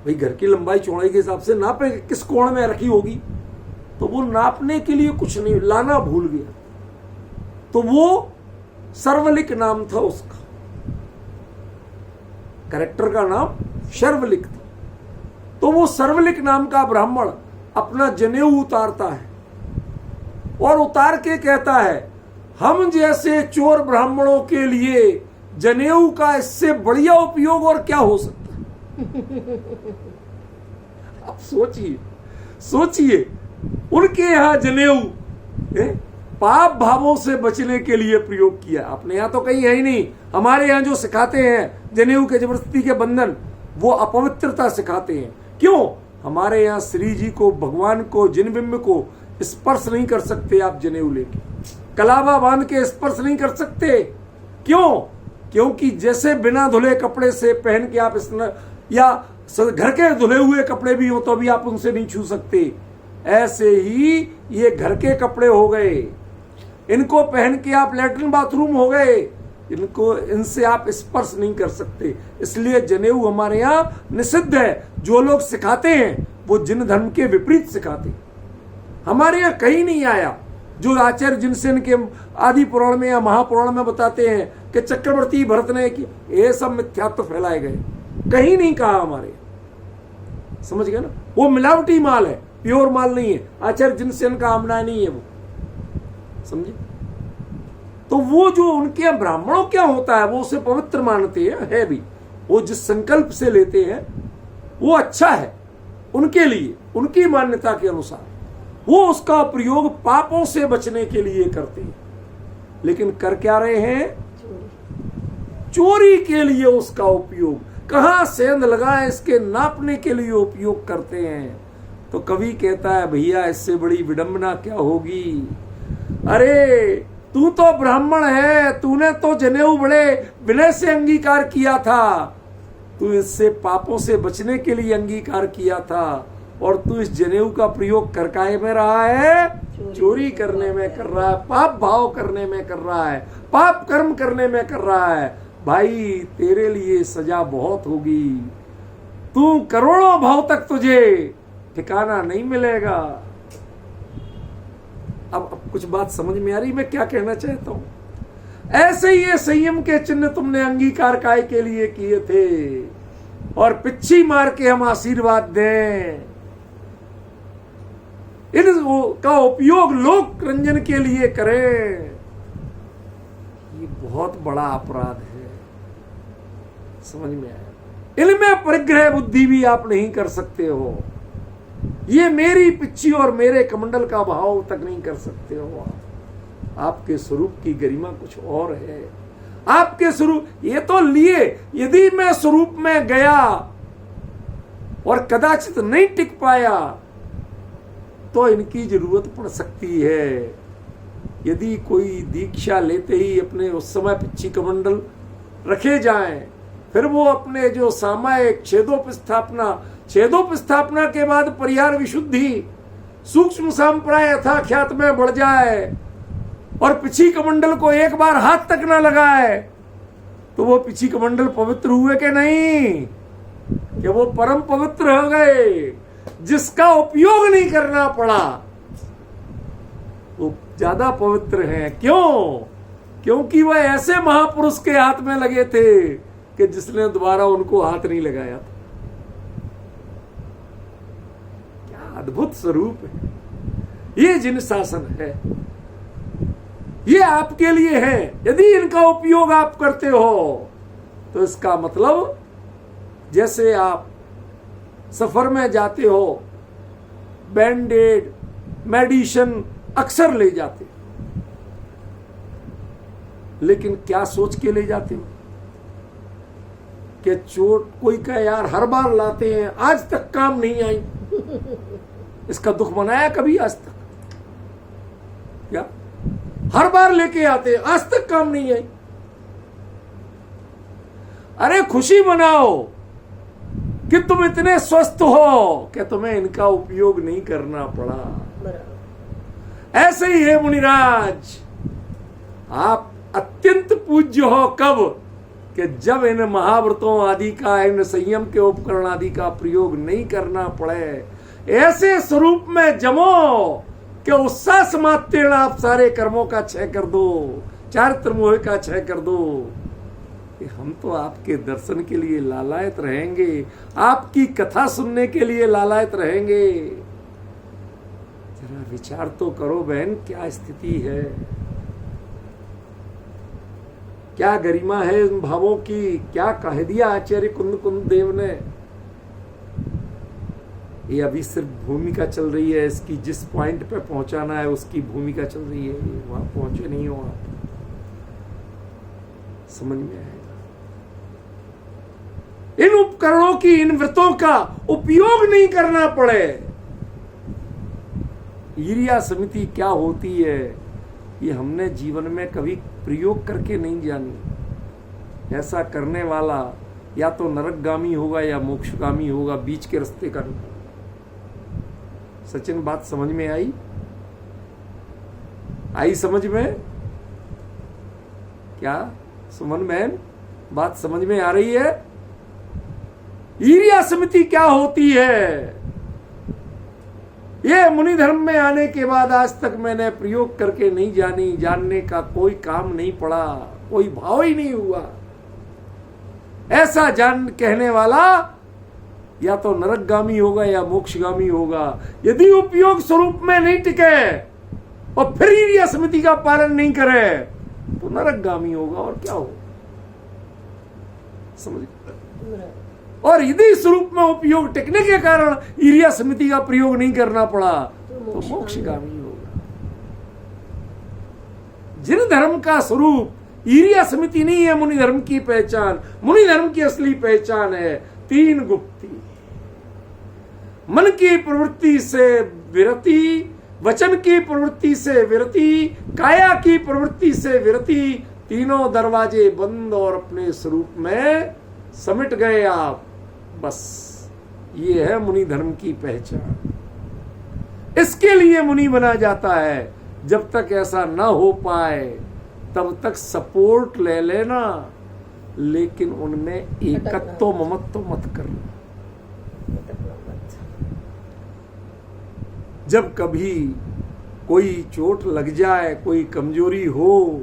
भाई घर की लंबाई चौड़ाई के हिसाब से नापे किस कोण में रखी होगी, तो वो नापने के लिए कुछ नहीं, लाना भूल गया। तो वो सर्वलिक नाम था उसका, कैरेक्टर का नाम सर्वलिक था। तो वो सर्वलिक नाम का ब्राह्मण अपना जनेऊ उतारता है और उतार के कहता है, हम जैसे चोर ब्राह्मणों के लिए जनेऊ का इससे बढ़िया उपयोग और क्या हो सकता है। अब सोचिए उनके यहां जनेऊ पाप भावों से बचने के लिए प्रयोग किया। अपने यहां तो कहीं है ही नहीं। हमारे यहां जो सिखाते हैं जनेऊ के जबरदस्ती के बंधन, वो अपवित्रता सिखाते हैं। क्यों? हमारे यहाँ श्री जी को, भगवान को, जिन बिंब को स्पर्श नहीं कर सकते आप जनेऊ लेके, कलावा बांध के स्पर्श नहीं कर सकते। क्यों? क्योंकि जैसे बिना धुले कपड़े से पहन के आप या घर के धुले हुए कपड़े भी हो तो भी आप उनसे नहीं छू सकते, ऐसे ही ये घर के कपड़े हो गए, इनको पहन के आप लैट्रिन बाथरूम हो गए, इनसे आप स्पर्श नहीं कर सकते। इसलिए जनेऊ हमारे यहाँ निषिद्ध है। जो लोग सिखाते हैं वो जिन धर्म के विपरीत सिखाते हैं। हमारे यहाँ कहीं नहीं आया जो आचार्य जिनसेन के आदि पुराण में या महापुराण में बताते हैं कि चक्रवर्ती भरत ने कि ये सब मिथ्यात्व फैलाए गए, कहीं नहीं कहा हमारे। समझ गए ना? वो मिलावटी माल है, प्योर माल नहीं है। आचार्य जिनसेन का आमना नहीं है वो, समझे? तो वो जो उनके ब्राह्मणों क्या होता है, वो उसे पवित्र मानते हैं, है भी। वो जिस संकल्प से लेते हैं वो अच्छा है उनके लिए, उनकी मान्यता के अनुसार। वो उसका प्रयोग पापों से बचने के लिए करते हैं। लेकिन कर क्या रहे हैं? चोरी के लिए उसका उपयोग, कहां सेंध लगाए इसके नापने के लिए उपयोग करते हैं। तो कवि कहता है, भैया इससे बड़ी विडंबना क्या होगी? अरे तू तो ब्राह्मण है, तूने तो जनेऊ बड़े विनय से अंगीकार किया था, तू इससे पापों से बचने के लिए अंगीकार किया था, और तू इस जनेऊ का प्रयोग कर काहे में रहा है? चोरी करने में कर रहा है, पाप भाव करने में कर रहा है, पाप कर्म करने में कर रहा है। भाई तेरे लिए सजा बहुत होगी, तू करोड़ों भाव तक तुझे ठिकाना नहीं मिलेगा। अब कुछ बात समझ में आ रही मैं क्या कहना चाहता हूं? ऐसे ही ये संयम के चिन्ह तुमने अंगीकार काय के लिए किए थे, और पिच्छी मार के हम आशीर्वाद दें, इनका उपयोग लोक रंजन के लिए करें, ये बहुत बड़ा अपराध है। समझ में आया? इनमें परिग्रह बुद्धि भी आप नहीं कर सकते हो। ये मेरी पिच्छी और मेरे कमंडल का भाव तक नहीं कर सकते हो। आपके स्वरूप की गरिमा कुछ और है। आपके स्वरूप ये तो लिए, यदि मैं स्वरूप में गया और कदाचित नहीं टिक पाया तो इनकी जरूरत पड़ सकती है। यदि कोई दीक्षा लेते ही अपने उस समय पिच्छी कमंडल रखे जाएं, फिर वो अपने जो सामायिक छेदोपस्थापना के बाद परिहार विशुद्धि सूक्ष्म संप्राय यथाख्यात में बढ़ जाए और पिछी कमंडल को एक बार हाथ तक ना लगाए, तो वो पिछी कमंडल पवित्र हुए कि नहीं? कि वो परम पवित्र हो गए। जिसका उपयोग नहीं करना पड़ा वो ज्यादा पवित्र हैं। क्यों? क्योंकि वह ऐसे महापुरुष के हाथ में लगे थे कि जिसने दोबारा उनको हाथ नहीं लगाया था। क्या अद्भुत स्वरूप है ये जिन शासन है, ये आपके लिए है। यदि इनका उपयोग आप करते हो तो इसका मतलब जैसे आप सफर में जाते हो, बैंडेड मेडिसिन अक्सर ले जाते, लेकिन क्या सोच के ले जाते हो कि चोट कोई का यार हर बार लाते हैं, आज तक काम नहीं आई, इसका दुख मनाया कभी आज तक? क्या हर बार लेके आते हैं, आज तक काम नहीं आई? अरे खुशी मनाओ कि तुम इतने स्वस्थ हो कि तुम्हें इनका उपयोग नहीं करना पड़ा। ऐसे ही है मुनिराज, आप अत्यंत पूज्य हो कब कि जब इन महाव्रतों आदि का, इन संयम के उपकरण आदि का प्रयोग नहीं करना पड़े, ऐसे स्वरूप में जमो कि उत्साह समाप्तेन आप सारे कर्मों का क्षय कर दो, चारित्र मोह का क्षय कर दो। कि हम तो आपके दर्शन के लिए लालायत रहेंगे, आपकी कथा सुनने के लिए लालायत रहेंगे। जरा विचार तो करो बहन, क्या स्थिति है, क्या गरिमा है इन भावों की, क्या कह दिया आचार्य कुंद कुंद देव ने। ये अभी सिर्फ भूमिका चल रही है, इसकी जिस पॉइंट पे पहुंचाना है उसकी भूमिका चल रही है, वहां पहुंचे नहीं हो आप, समझ में आएगा। इन उपकरणों की, इन व्रतों का उपयोग नहीं करना पड़े। ईर्ष्या समिति क्या होती है ये हमने जीवन में कभी प्रयोग करके नहीं जानी। ऐसा करने वाला या तो नरकगामी होगा या मोक्षगामी होगा, बीच के रास्ते का नहीं। सचिन, बात समझ में आई? आई समझ में? क्या सुमन बहन, बात समझ में आ रही है? ईर्ष्या समिति क्या होती है ये मुनि धर्म में आने के बाद आज तक मैंने प्रयोग करके नहीं जानी, जानने का कोई काम नहीं पड़ा, कोई भाव ही नहीं हुआ। ऐसा जान कहने वाला या तो नरकगामी होगा या मोक्षगामी होगा। यदि उपयोग स्वरूप में नहीं टिके और फिर ईर्ष्या समिति का पालन नहीं करे तो नरकगामी होगा, और क्या होगा, समझ। और यदि स्वरूप में उपयोग टिकने के कारण ईर्ष्या समिति का प्रयोग नहीं करना पड़ा तो मोक्षगामी होगा। जिन धर्म का स्वरूप ईर्ष्या समिति नहीं है मुनि धर्म की पहचान, मुनि धर्म की असली पहचान है तीन गुप्ती। मन की प्रवृत्ति से विरति, वचन की प्रवृत्ति से विरति, काया की प्रवृत्ति से विरति। तीनों दरवाजे बंद और अपने स्वरूप में समिट गए आप। बस ये है मुनि धर्म की पहचान। इसके लिए मुनि बना जाता है। जब तक ऐसा ना हो पाए तब तक सपोर्ट ले लेना, लेकिन उनमें एकत्व ममत्व मत करना। जब कभी कोई चोट लग जाए, कोई कमजोरी हो,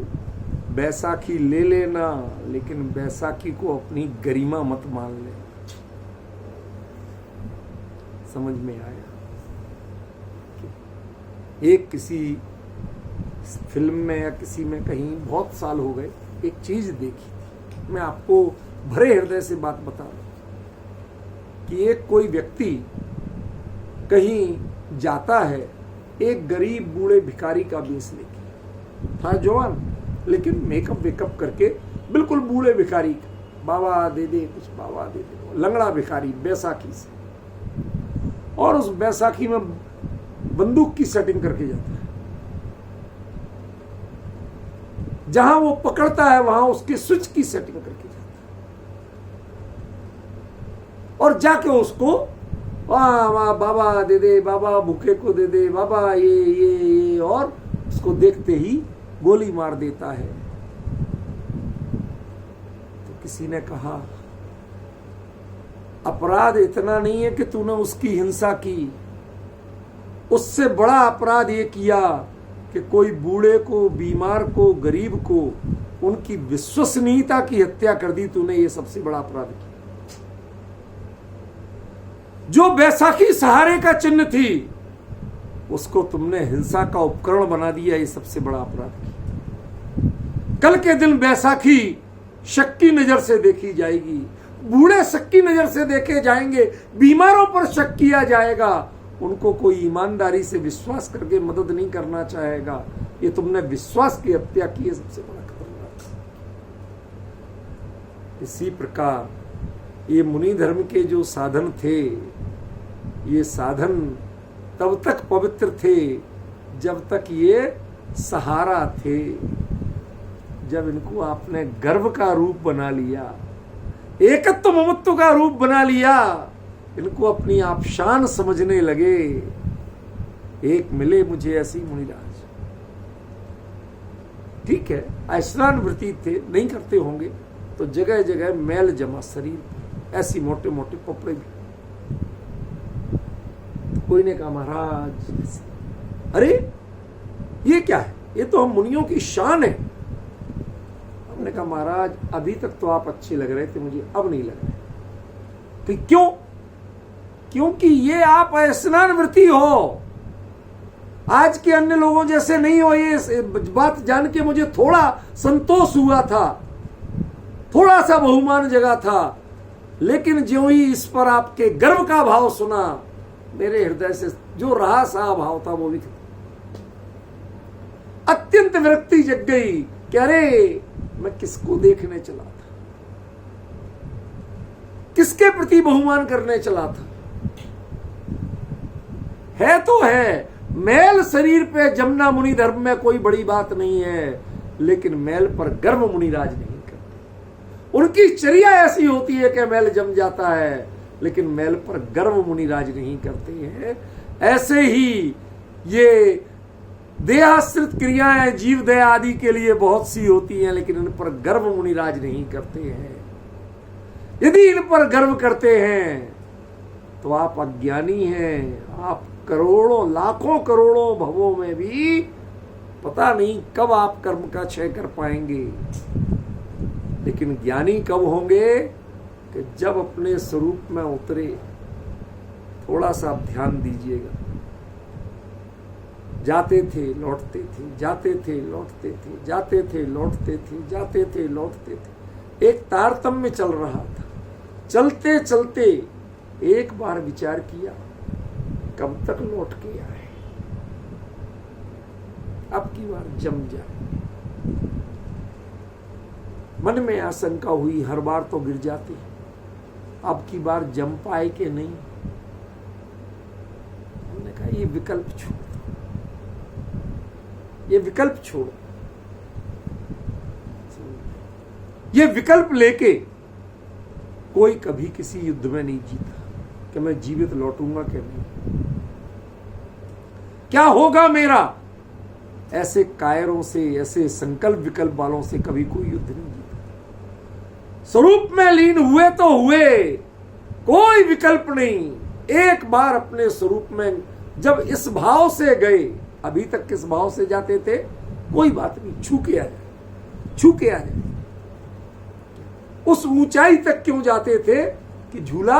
बैसाखी ले लेना, लेकिन बैसाखी को अपनी गरिमा मत मान लेना। समझ में आया? एक किसी फिल्म में या किसी में कहीं बहुत साल हो गए एक चीज देखी थी, मैं आपको भरे हृदय से बात बता रहा कि एक कोई व्यक्ति कहीं जाता है, एक गरीब बूढ़े भिखारी का वेश लेके, था जवान लेकिन मेकअप वेकअप करके बिल्कुल बूढ़े भिखारी, बाबा दे दे कुछ, बाबा दे दे, लंगड़ा भिखारी बैसाखी से। और उस बैसाखी में बंदूक की सेटिंग करके जाता है। जहां वो पकड़ता है वहां उसके स्विच की सेटिंग करके जाता है। और जाके उसको वाह बाबा दे दे, बाबा भूखे को दे दे, बाबा ये, और उसको देखते ही गोली मार देता है। तो किसी ने कहा अपराध इतना नहीं है कि तूने उसकी हिंसा की, उससे बड़ा अपराध ये किया कि कोई बूढ़े को, बीमार को, गरीब को, उनकी विश्वसनीयता की हत्या कर दी तूने। ये सबसे बड़ा अपराध किया। जो बैसाखी सहारे का चिन्ह थी उसको तुमने हिंसा का उपकरण बना दिया। ये सबसे बड़ा अपराध किया। कल के दिन बैसाखी शक की नजर से देखी जाएगी, बूढ़े शक की नजर से देखे जाएंगे, बीमारों पर शक किया जाएगा, उनको कोई ईमानदारी से विश्वास करके मदद नहीं करना चाहेगा। ये तुमने विश्वास की हत्या की है, सबसे बड़ा खतरनाक। इसी प्रकार ये मुनि धर्म के जो साधन थे, ये साधन तब तक पवित्र थे जब तक ये सहारा थे। जब इनको आपने गर्व का रूप बना लिया, एकत्व ममत्व का रूप बना लिया, इनको अपनी आप शान समझने लगे। एक मिले मुझे ऐसी मुनिराज, ठीक है, स्नान वृत्ति थे, नहीं करते होंगे तो जगह जगह मैल जमा शरीर, ऐसी मोटे मोटे पपड़े भी। तो कोई ने कहा महाराज अरे ये क्या है, ये तो हम मुनियों की शान है। हमने कहा महाराज अभी तक तो आप अच्छे लग रहे थे, मुझे अब नहीं लग रहे। कि क्यों? क्योंकि ये आप स्नान वृत्ति हो, आज के अन्य लोगों जैसे नहीं हो। ये बात जान के मुझे थोड़ा संतोष हुआ था, थोड़ा सा बहुमान जगा था, लेकिन ज्यों ही इस पर आपके गर्व का भाव सुना, मेरे हृदय से जो रहा सा भाव था वो भी अत्यंत विरक्ति जग गई कि अरे मैं किसको देखने चला था, किसके प्रति बहुमान करने चला था। है तो है, मैल शरीर पे जमना मुनि धर्म में कोई बड़ी बात नहीं है, लेकिन मैल पर गर्व मुनिराज नहीं करते। उनकी चर्या ऐसी होती है कि मैल जम जाता है, लेकिन मैल पर गर्व मुनिराज नहीं करते हैं। ऐसे ही ये देहाश्रित क्रियाएं जीव दया आदि के लिए बहुत सी होती हैं, लेकिन इन पर गर्व मुनिराज नहीं करते हैं। यदि इन पर गर्व करते हैं तो आप अज्ञानी हैं। आप करोड़ों लाखों करोड़ों भवों में भी पता नहीं कब आप कर्म का क्षय कर पाएंगे, लेकिन ज्ञानी कब होंगे कि जब अपने स्वरूप में उतरे। थोड़ा सा आप ध्यान दीजिएगा, जाते थे लौटते थे, जाते थे लौटते थे, जाते थे लौटते थे, जाते थे लौटते थे, एक तारतम्य चल रहा था। चलते चलते एक बार विचार किया कब तक लौट के आए, अब की बार जम जाए। मन में आशंका हुई, हर बार तो गिर जाते, अब की बार जम पाए कि नहीं। हमने कहा ये विकल्प छोड़ दो, ये विकल्प छोड़ो। ये विकल्प लेके कोई कभी किसी युद्ध में नहीं जीता कि मैं जीवित लौटूंगा कि नहीं, क्या होगा मेरा। ऐसे कायरों से, ऐसे संकल्प विकल्प वालों से कभी कोई युद्ध नहीं जीता। स्वरूप में लीन हुए तो हुए, कोई विकल्प नहीं। एक बार अपने स्वरूप में जब इस भाव से गए, अभी तक किस भाव से जाते थे, कोई बात नहीं, छू के आ जाए, छू के आ जाए। उस ऊंचाई तक क्यों जाते थे कि झूला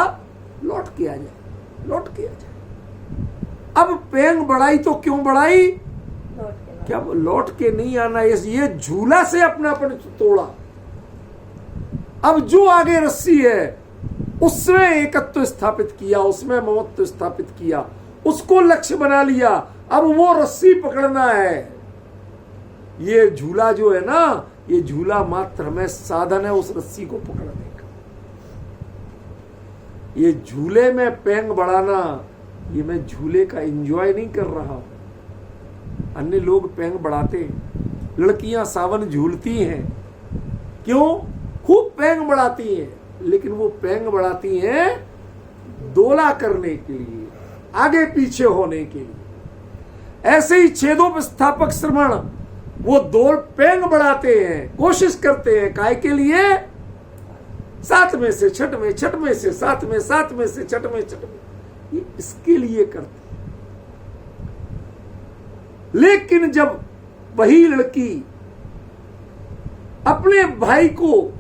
लौट के आ जाए, लौट के आ जाए। अब पेंग बढ़ाई तो क्यों बढ़ाई, क्या लौट के नहीं आना, ये झूला से अपनापन तोड़ा। अब जो आगे रस्सी है उसमें एकत्व स्थापित किया, उसमें ममत्व स्थापित किया, उसको लक्ष्य बना लिया। अब वो रस्सी पकड़ना है। ये झूला जो है ना, ये झूला मात्र हमें साधन है उस रस्सी को पकड़ने का। ये झूले में पेंग बढ़ाना, ये मैं झूले का एंजॉय नहीं कर रहा हूं। अन्य लोग पेंग बढ़ाते हैं, लड़कियां सावन झूलती हैं, क्यों? खूब पेंग बढ़ाती हैं, लेकिन वो पेंग बढ़ाती हैं दोला करने के लिए, आगे पीछे होने के लिए। ऐसे ही छेदोपस्थापक श्रवण, वो दो पेंग बढ़ाते हैं, कोशिश करते हैं, काय के लिए? सात में से छठ में, छठ में से सात में, सात में से छठ में, छठ में, ये इसके लिए करते हैं। लेकिन जब वही लड़की अपने भाई को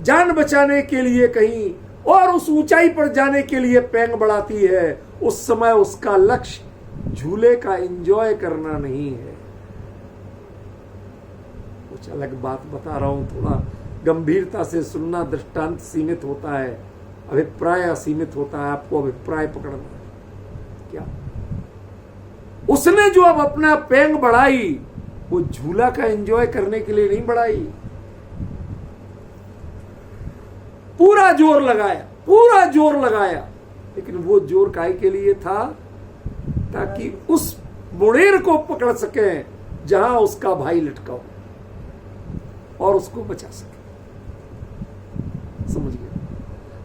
जान बचाने के लिए कहीं और उस ऊंचाई पर जाने के लिए पेंग बढ़ाती है, उस समय उसका लक्ष्य झूले का एंजॉय करना नहीं है। कुछ अलग बात बता रहा हूं, थोड़ा गंभीरता से सुनना। दृष्टांत सीमित होता है, अभिप्राय असीमित होता है, आपको अभिप्राय पकड़ना है। क्या उसने जो अब अपना पेंग बढ़ाई, वो झूला का एंजॉय करने के लिए नहीं बढ़ाई, पूरा जोर लगाया, पूरा जोर लगाया। लेकिन वो जोर काहे के लिए था? ताकि उस मुड़ेर को पकड़ सके जहां उसका भाई लटका हो और उसको बचा सके। समझ गए?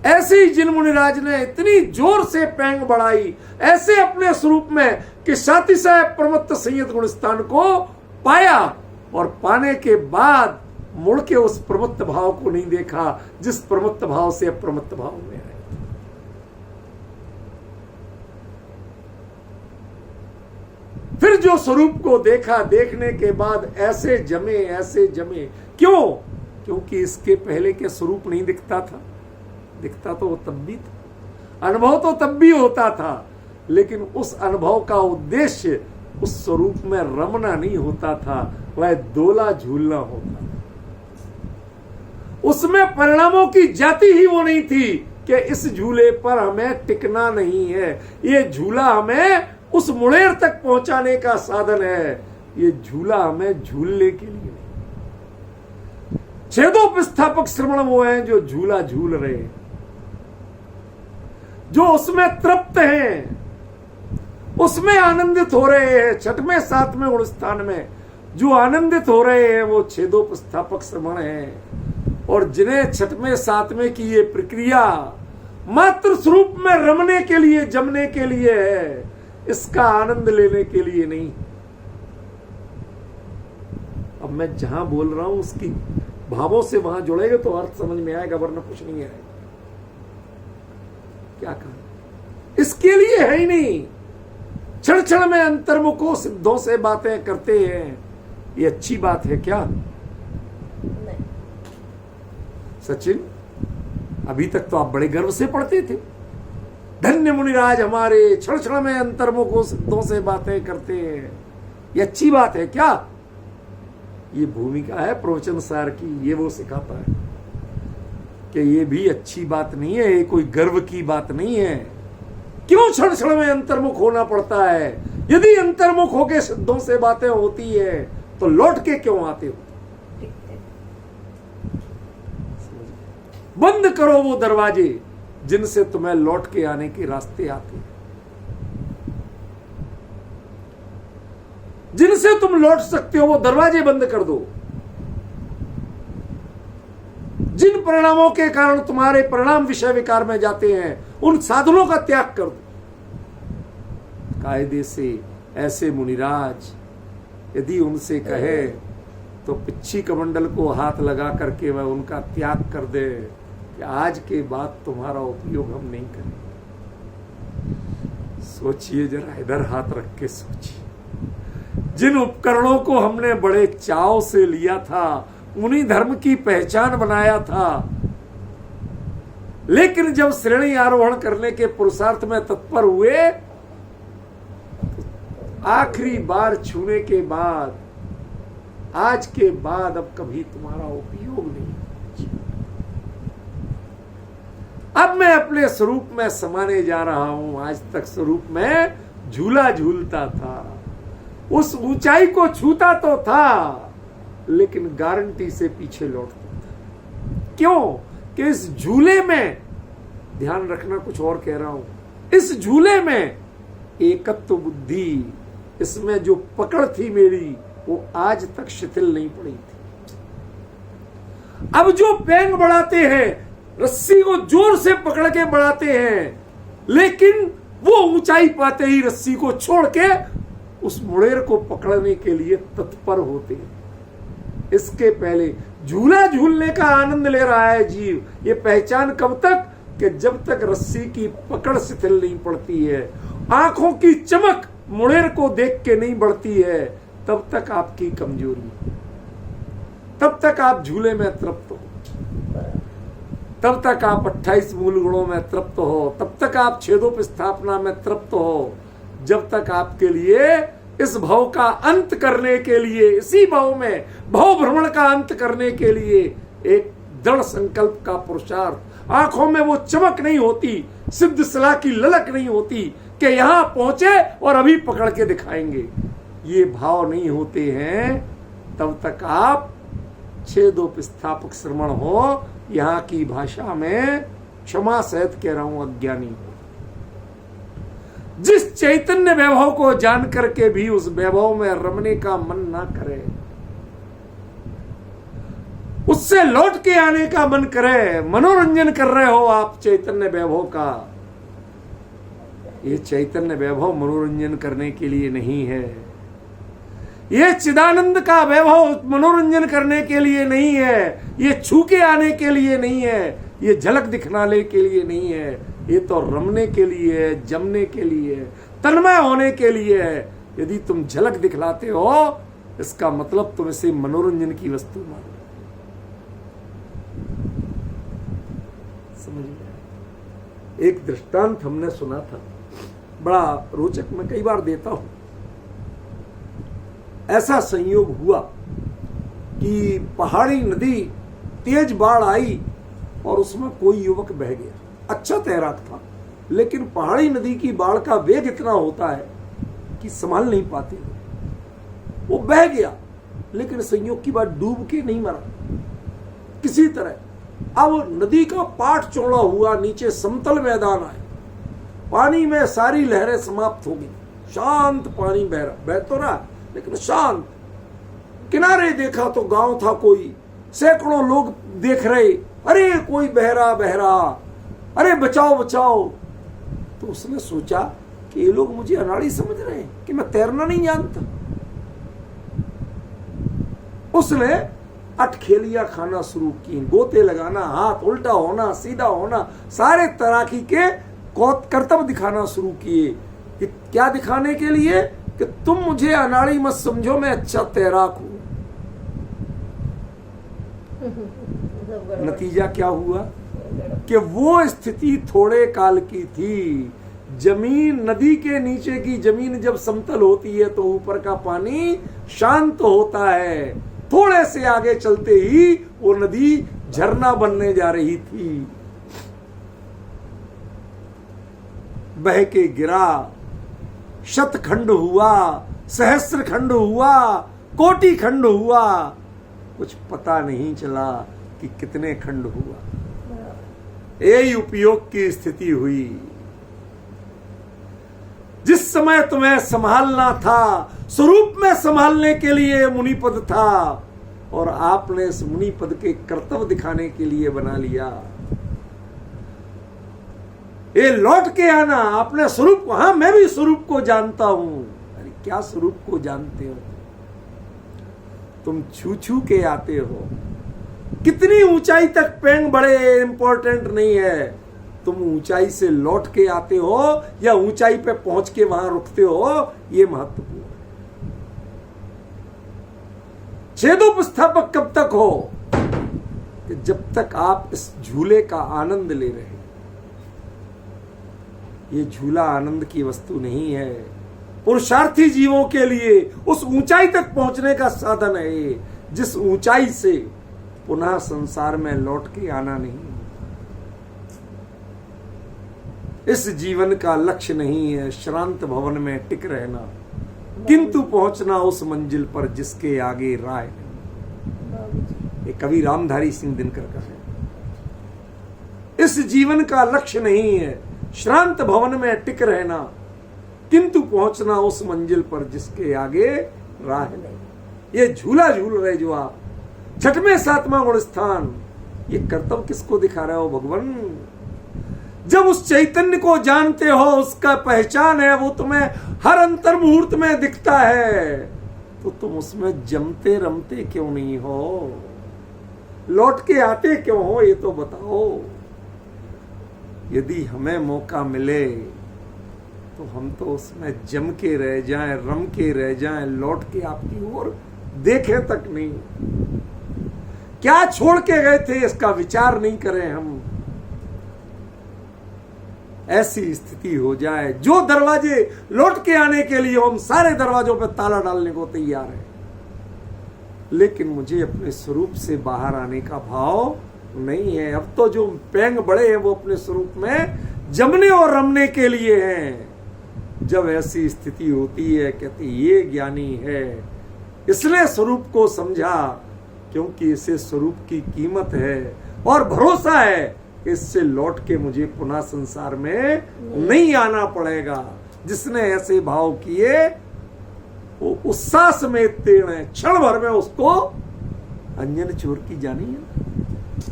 ऐसे ही जिन मुनिराज ने इतनी जोर से पेंग बढ़ाई, ऐसे अपने स्वरूप में कि सातिशय प्रमत्त संयत गुण स्थान को पाया, और पाने के बाद मुड़ के उस प्रमत्त भाव को नहीं देखा जिस प्रमत्त भाव से अप्रमत्त भाव में आए। फिर जो स्वरूप को देखा, देखने के बाद ऐसे जमे। क्यों? क्योंकि इसके पहले के स्वरूप नहीं दिखता था। दिखता तो वो तब भी था, अनुभव तो तब भी होता था, लेकिन उस अनुभव का उद्देश्य उस स्वरूप में रमना नहीं होता था, वह दोला झूलना होता था। उसमें परिणामों की जाति ही वो नहीं थी कि इस झूले पर हमें टिकना नहीं है, ये झूला हमें उस मुड़ेर तक पहुंचाने का साधन है, ये झूला हमें झूलने के लिए नहीं। छेदोपस्थापक श्रवण वो हैं जो झूला झूल रहे हैं, जो उसमें तृप्त हैं, उसमें आनंदित हो रहे हैं। छठवें सातवें गुण स्थान में जो आनंदित हो रहे हैं वो छेदोपस्थापक श्रवण हैं। और जिन्हें छठवें सातवें की ये प्रक्रिया मात्र स्वरूप में रमने के लिए, जमने के लिए है, इसका आनंद लेने के लिए नहीं। अब मैं जहां बोल रहा हूं उसकी भावों से वहां जुड़ेगा तो अर्थ समझ में आएगा, वरना कुछ नहीं आएगा। क्या कहा? इसके लिए है ही नहीं। क्षण क्षण में अंतर्मुखों सिद्धों से बातें करते हैं, ये अच्छी बात है क्या? नहीं। सचिन, अभी तक तो आप बड़े गर्व से पढ़ते थे, धन्य मुनिराज हमारे क्षण क्षण में अंतर्मुखों सिद्धों से बातें करते हैं, ये अच्छी बात है क्या? ये भूमिका है प्रवचन सार की, ये वो सिखाता है कि ये भी अच्छी बात नहीं है, ये कोई गर्व की बात नहीं है। क्यों क्षण क्षण में अंतर्मुख होना पड़ता है? यदि अंतर्मुख होके सिद्धों से बातें होती है तो लौट के क्यों आते हो? बंद करो वो दरवाजे जिनसे तुम्हें लौट के आने के रास्ते आते हैं, जिनसे तुम लौट सकते हो वो दरवाजे बंद कर दो। जिन परिणामों के कारण तुम्हारे परिणाम विषय विकार में जाते हैं, उन साधनों का त्याग कर दो। कायदे से ऐसे मुनिराज यदि उनसे कहे तो पिच्छी कमंडल को हाथ लगा करके वह उनका त्याग कर दे कि आज के बाद तुम्हारा उपयोग हम नहीं करेंगे। सोचिए जरा, इधर हाथ रख के सोचिए, जिन उपकरणों को हमने बड़े चाव से लिया था, उन्हीं धर्म की पहचान बनाया था, लेकिन जब श्रेणी आरोहण करने के पुरुषार्थ में तत्पर हुए तो आखिरी बार छूने के बाद, आज के बाद अब कभी तुम्हारा उपयोग नहीं। अब मैं अपने स्वरूप में समाने जा रहा हूं। आज तक स्वरूप में झूला झूलता था, उस ऊंचाई को छूता तो था, लेकिन गारंटी से पीछे लौटता था। क्यों? कि इस झूले में, ध्यान रखना कुछ और कह रहा हूं, इस झूले में एकत्व बुद्धि, इसमें जो पकड़ थी मेरी, वो आज तक शिथिल नहीं पड़ी थी। अब जो पेंग बढ़ाते हैं, रस्सी को जोर से पकड़ के बढ़ाते हैं, लेकिन वो ऊंचाई पाते ही रस्सी को छोड़ के उस मुड़ेर को पकड़ने के लिए तत्पर होते हैं। इसके पहले झूला झूलने का आनंद ले रहा है जीव, ये पहचान कब तक? कि जब तक रस्सी की पकड़ शिथिल नहीं पड़ती है, आंखों की चमक मुड़ेर को देख के नहीं बढ़ती है, तब तक आपकी कमजोरी, तब तक आप झूले में तृप्त हो, तब तक आप 28 मूल गुणों में तृप्त हो, तब तक आप छेदोपस्थापना में तृप्त हो, जब तक आपके लिए इस भव का अंत करने के लिए, इसी भव में भव भ्रमण का अंत करने के लिए एक दृढ़ संकल्प का पुरुषार्थ, आंखों में वो चमक नहीं होती, सिद्ध सलाह की ललक नहीं होती कि यहां पहुंचे और अभी पकड़ के दिखाएंगे, ये भाव नहीं होते हैं, तब तक आप छेदोपस्थापक श्रवण हो, यहां की भाषा में क्षमा सहित कह रहा हूं, अज्ञानी हो। जिस चैतन्य वैभव को जान करके भी उस वैभव में रमने का मन ना करे, उससे लौट के आने का मन करे, मनोरंजन कर रहे हो आप चैतन्य वैभव का, ये चैतन्य वैभव मनोरंजन करने के लिए नहीं है, ये चिदानंद का वैभव मनोरंजन करने के लिए नहीं है, ये छू के आने के लिए नहीं है, ये झलक दिखलाने के लिए नहीं है, ये तो रमने के लिए है, जमने के लिए है, तन्मय होने के लिए है। यदि तुम झलक दिखलाते हो इसका मतलब तुम इसे मनोरंजन की वस्तु मानो। समझ गए? एक दृष्टांत हमने सुना था, बड़ा रोचक, मैं कई बार देता हूं। ऐसा संयोग हुआ कि पहाड़ी नदी तेज बाढ़ आई और उसमें कोई युवक बह गया। अच्छा तैराक था, लेकिन पहाड़ी नदी की बाढ़ का वेग इतना होता है कि संभाल नहीं पाते। वो बह गया, लेकिन संयोग की बात डूब के नहीं मरा, किसी तरह। अब नदी का पाट चौड़ा हुआ, नीचे समतल मैदान आए, पानी में सारी लहरें समाप्त हो गई, शांत पानी बह तो रहा लेकिन शांत। किनारे देखा तो गांव था, कोई सैकड़ों लोग देख रहे, अरे कोई बह रहा, अरे बचाओ बचाओ। तो उसने सोचा कि ये लोग मुझे अनाड़ी समझ रहे हैं कि मैं तैरना नहीं जानता। उसने अटखेलियां खाना शुरू की, गोते लगाना, हाथ उल्टा होना, सीधा होना, सारे तैराकी के कर्तव्य दिखाना शुरू किए। कि क्या दिखाने के लिए? कि तुम मुझे अनाड़ी मत समझो, मैं अच्छा तैराक हूं। नतीजा क्या हुआ कि वो स्थिति थोड़े काल की थी। जमीन, नदी के नीचे की जमीन जब समतल होती है तो ऊपर का पानी शांत होता है। थोड़े से आगे चलते ही वो नदी झरना बनने जा रही थी। बह के गिरा, शतखंड हुआ, सहस्र खंड हुआ, कोटि खंड हुआ, कुछ पता नहीं चला कि कितने खंड हुआ। यही उपयोग की स्थिति हुई। जिस समय तुम्हें संभालना था, स्वरूप में संभालने के लिए मुनि पद था, और आपने इस मुनि पद के कर्तव्य दिखाने के लिए बना लिया। ये लौट के आना, आपने स्वरूप को, हाँ मैं भी स्वरूप को जानता हूं। अरे क्या स्वरूप को जानते हो? तुम छू छू के आते हो। कितनी ऊंचाई तक पेंग बढ़े इंपॉर्टेंट नहीं है, तुम ऊंचाई से लौट के आते हो या ऊंचाई पे पहुंच के वहां रुकते हो, ये महत्वपूर्ण है। छेदोपस्थापक कब तक हो? कि जब तक आप इस झूले का आनंद ले रहे। ये झूला आनंद की वस्तु नहीं है, पुरुषार्थी जीवों के लिए उस ऊंचाई तक पहुंचने का साधन है जिस ऊंचाई से पुनः संसार में लौट के आना नहीं। इस जीवन का लक्ष्य नहीं है श्रांत भवन में टिक रहना, किंतु पहुंचना उस मंजिल पर जिसके आगे राह नहीं। ये कवि रामधारी सिंह दिनकर का है। इस जीवन का लक्ष्य नहीं है श्रांत भवन में टिक रहना, किंतु पहुंचना उस मंजिल पर जिसके आगे राह नहीं। ये झूला झूल रहे जो आप, छठवें सातवां गुण स्थान, ये कर्तव्य किसको दिखा रहे हो भगवान? जब उस चैतन्य को जानते हो, उसका पहचान है, वो तुम्हें हर अंतर मुहूर्त में दिखता है, तो तुम उसमें जमते रमते क्यों नहीं हो? लौट के आते क्यों हो? ये तो बताओ। यदि हमें मौका मिले तो हम तो उसमें जम के रह जाएं, रम के रह जाएं, लौट के आपकी ओर देखें तक नहीं। क्या छोड़ के गए थे इसका विचार नहीं करें हम। ऐसी स्थिति हो जाए, जो दरवाजे लौट के आने के लिए हम सारे दरवाजों पर ताला डालने को तैयार हैं, लेकिन मुझे अपने स्वरूप से बाहर आने का भाव नहीं है। अब तो जो पेंग बड़े हैं वो अपने स्वरूप में जमने और रमने के लिए हैं। जब ऐसी स्थिति होती है, कहते ये ज्ञानी है, इसने स्वरूप को समझा, क्योंकि इसे स्वरूप की कीमत है और भरोसा है कि इससे लौट के मुझे पुनः संसार में नहीं आना पड़ेगा। जिसने ऐसे भाव किए वो उत्साह समेत तीर्ण है, क्षण भर में उसको अंजन चोर की जानी है।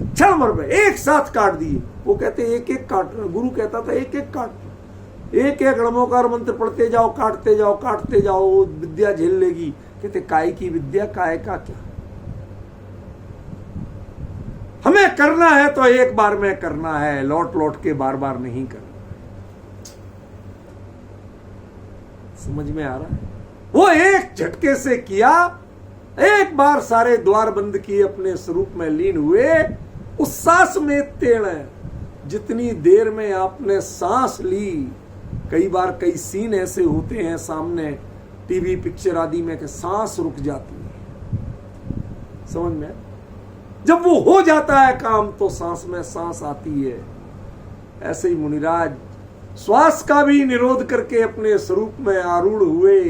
क्षण भर में एक साथ काट दिए। वो कहते एक एक काट, गुरु कहता था एक एक काट, एक एक रणमोकार मंत्र पढ़ते जाओ, काटते जाओ, काटते जाओ, विद्या झेल लेगी। कहते काय की विद्या काय का क्या, हमें करना है तो एक बार में करना है, लौट लौट के बार बार नहीं करना। समझ में आ रहा है? वो एक झटके से किया, एक बार सारे द्वार बंद किए, अपने स्वरूप में लीन हुए। उस सांस में तेड़, जितनी देर में आपने सांस ली, कई बार कई सीन ऐसे होते हैं सामने टीवी पिक्चर आदि में कि सांस रुक जाती है। समझ में? जब वो हो जाता है काम तो सांस में सांस आती है। ऐसे ही मुनिराज श्वास का भी निरोध करके अपने स्वरूप में आरूढ़ हुए,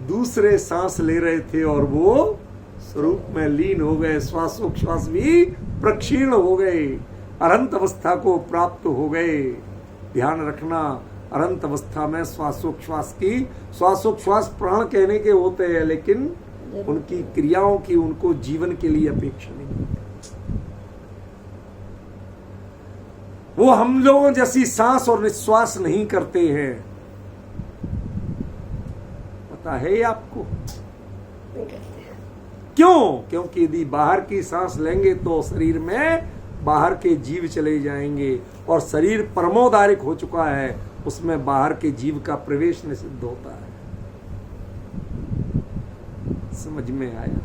दूसरे सांस ले रहे थे और वो स्वरूप में लीन हो गए, श्वासोच्छ्वास भी प्रक्षीण हो गए, अनंत अवस्था को प्राप्त हो गए। ध्यान रखना, अनंत अवस्था में श्वासोच्छ्वास की, श्वासोच्छ्वास प्राण कहने के होते हैं, लेकिन उनकी क्रियाओं की उनको जीवन के लिए अपेक्षा नहीं होती। वो हम लोगों जैसी सांस और निश्वास नहीं करते हैं, पता है आपको क्यों? क्योंकि यदि बाहर की सांस लेंगे तो शरीर में बाहर के जीव चले जाएंगे, और शरीर परमोदारिक हो चुका है, उसमें बाहर के जीव का प्रवेश निषिद्ध होता है। समझ में आया?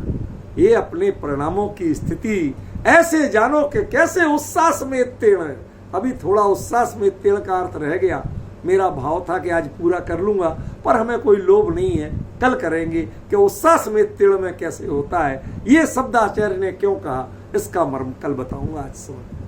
ये अपने परिणामों की स्थिति ऐसे जानो कि कैसे उच्छ्वास में तेड़ है। अभी थोड़ा उच्छ्वास में तेड़ का अर्थ रह गया। मेरा भाव था कि आज पूरा कर लूंगा, पर हमें कोई लोभ नहीं है, कल करेंगे कि उच्छ्वास में तेड़ में कैसे होता है, ये शब्द आचार्य ने क्यों कहा, इसका मर्म कल बताऊंगा। आज समझ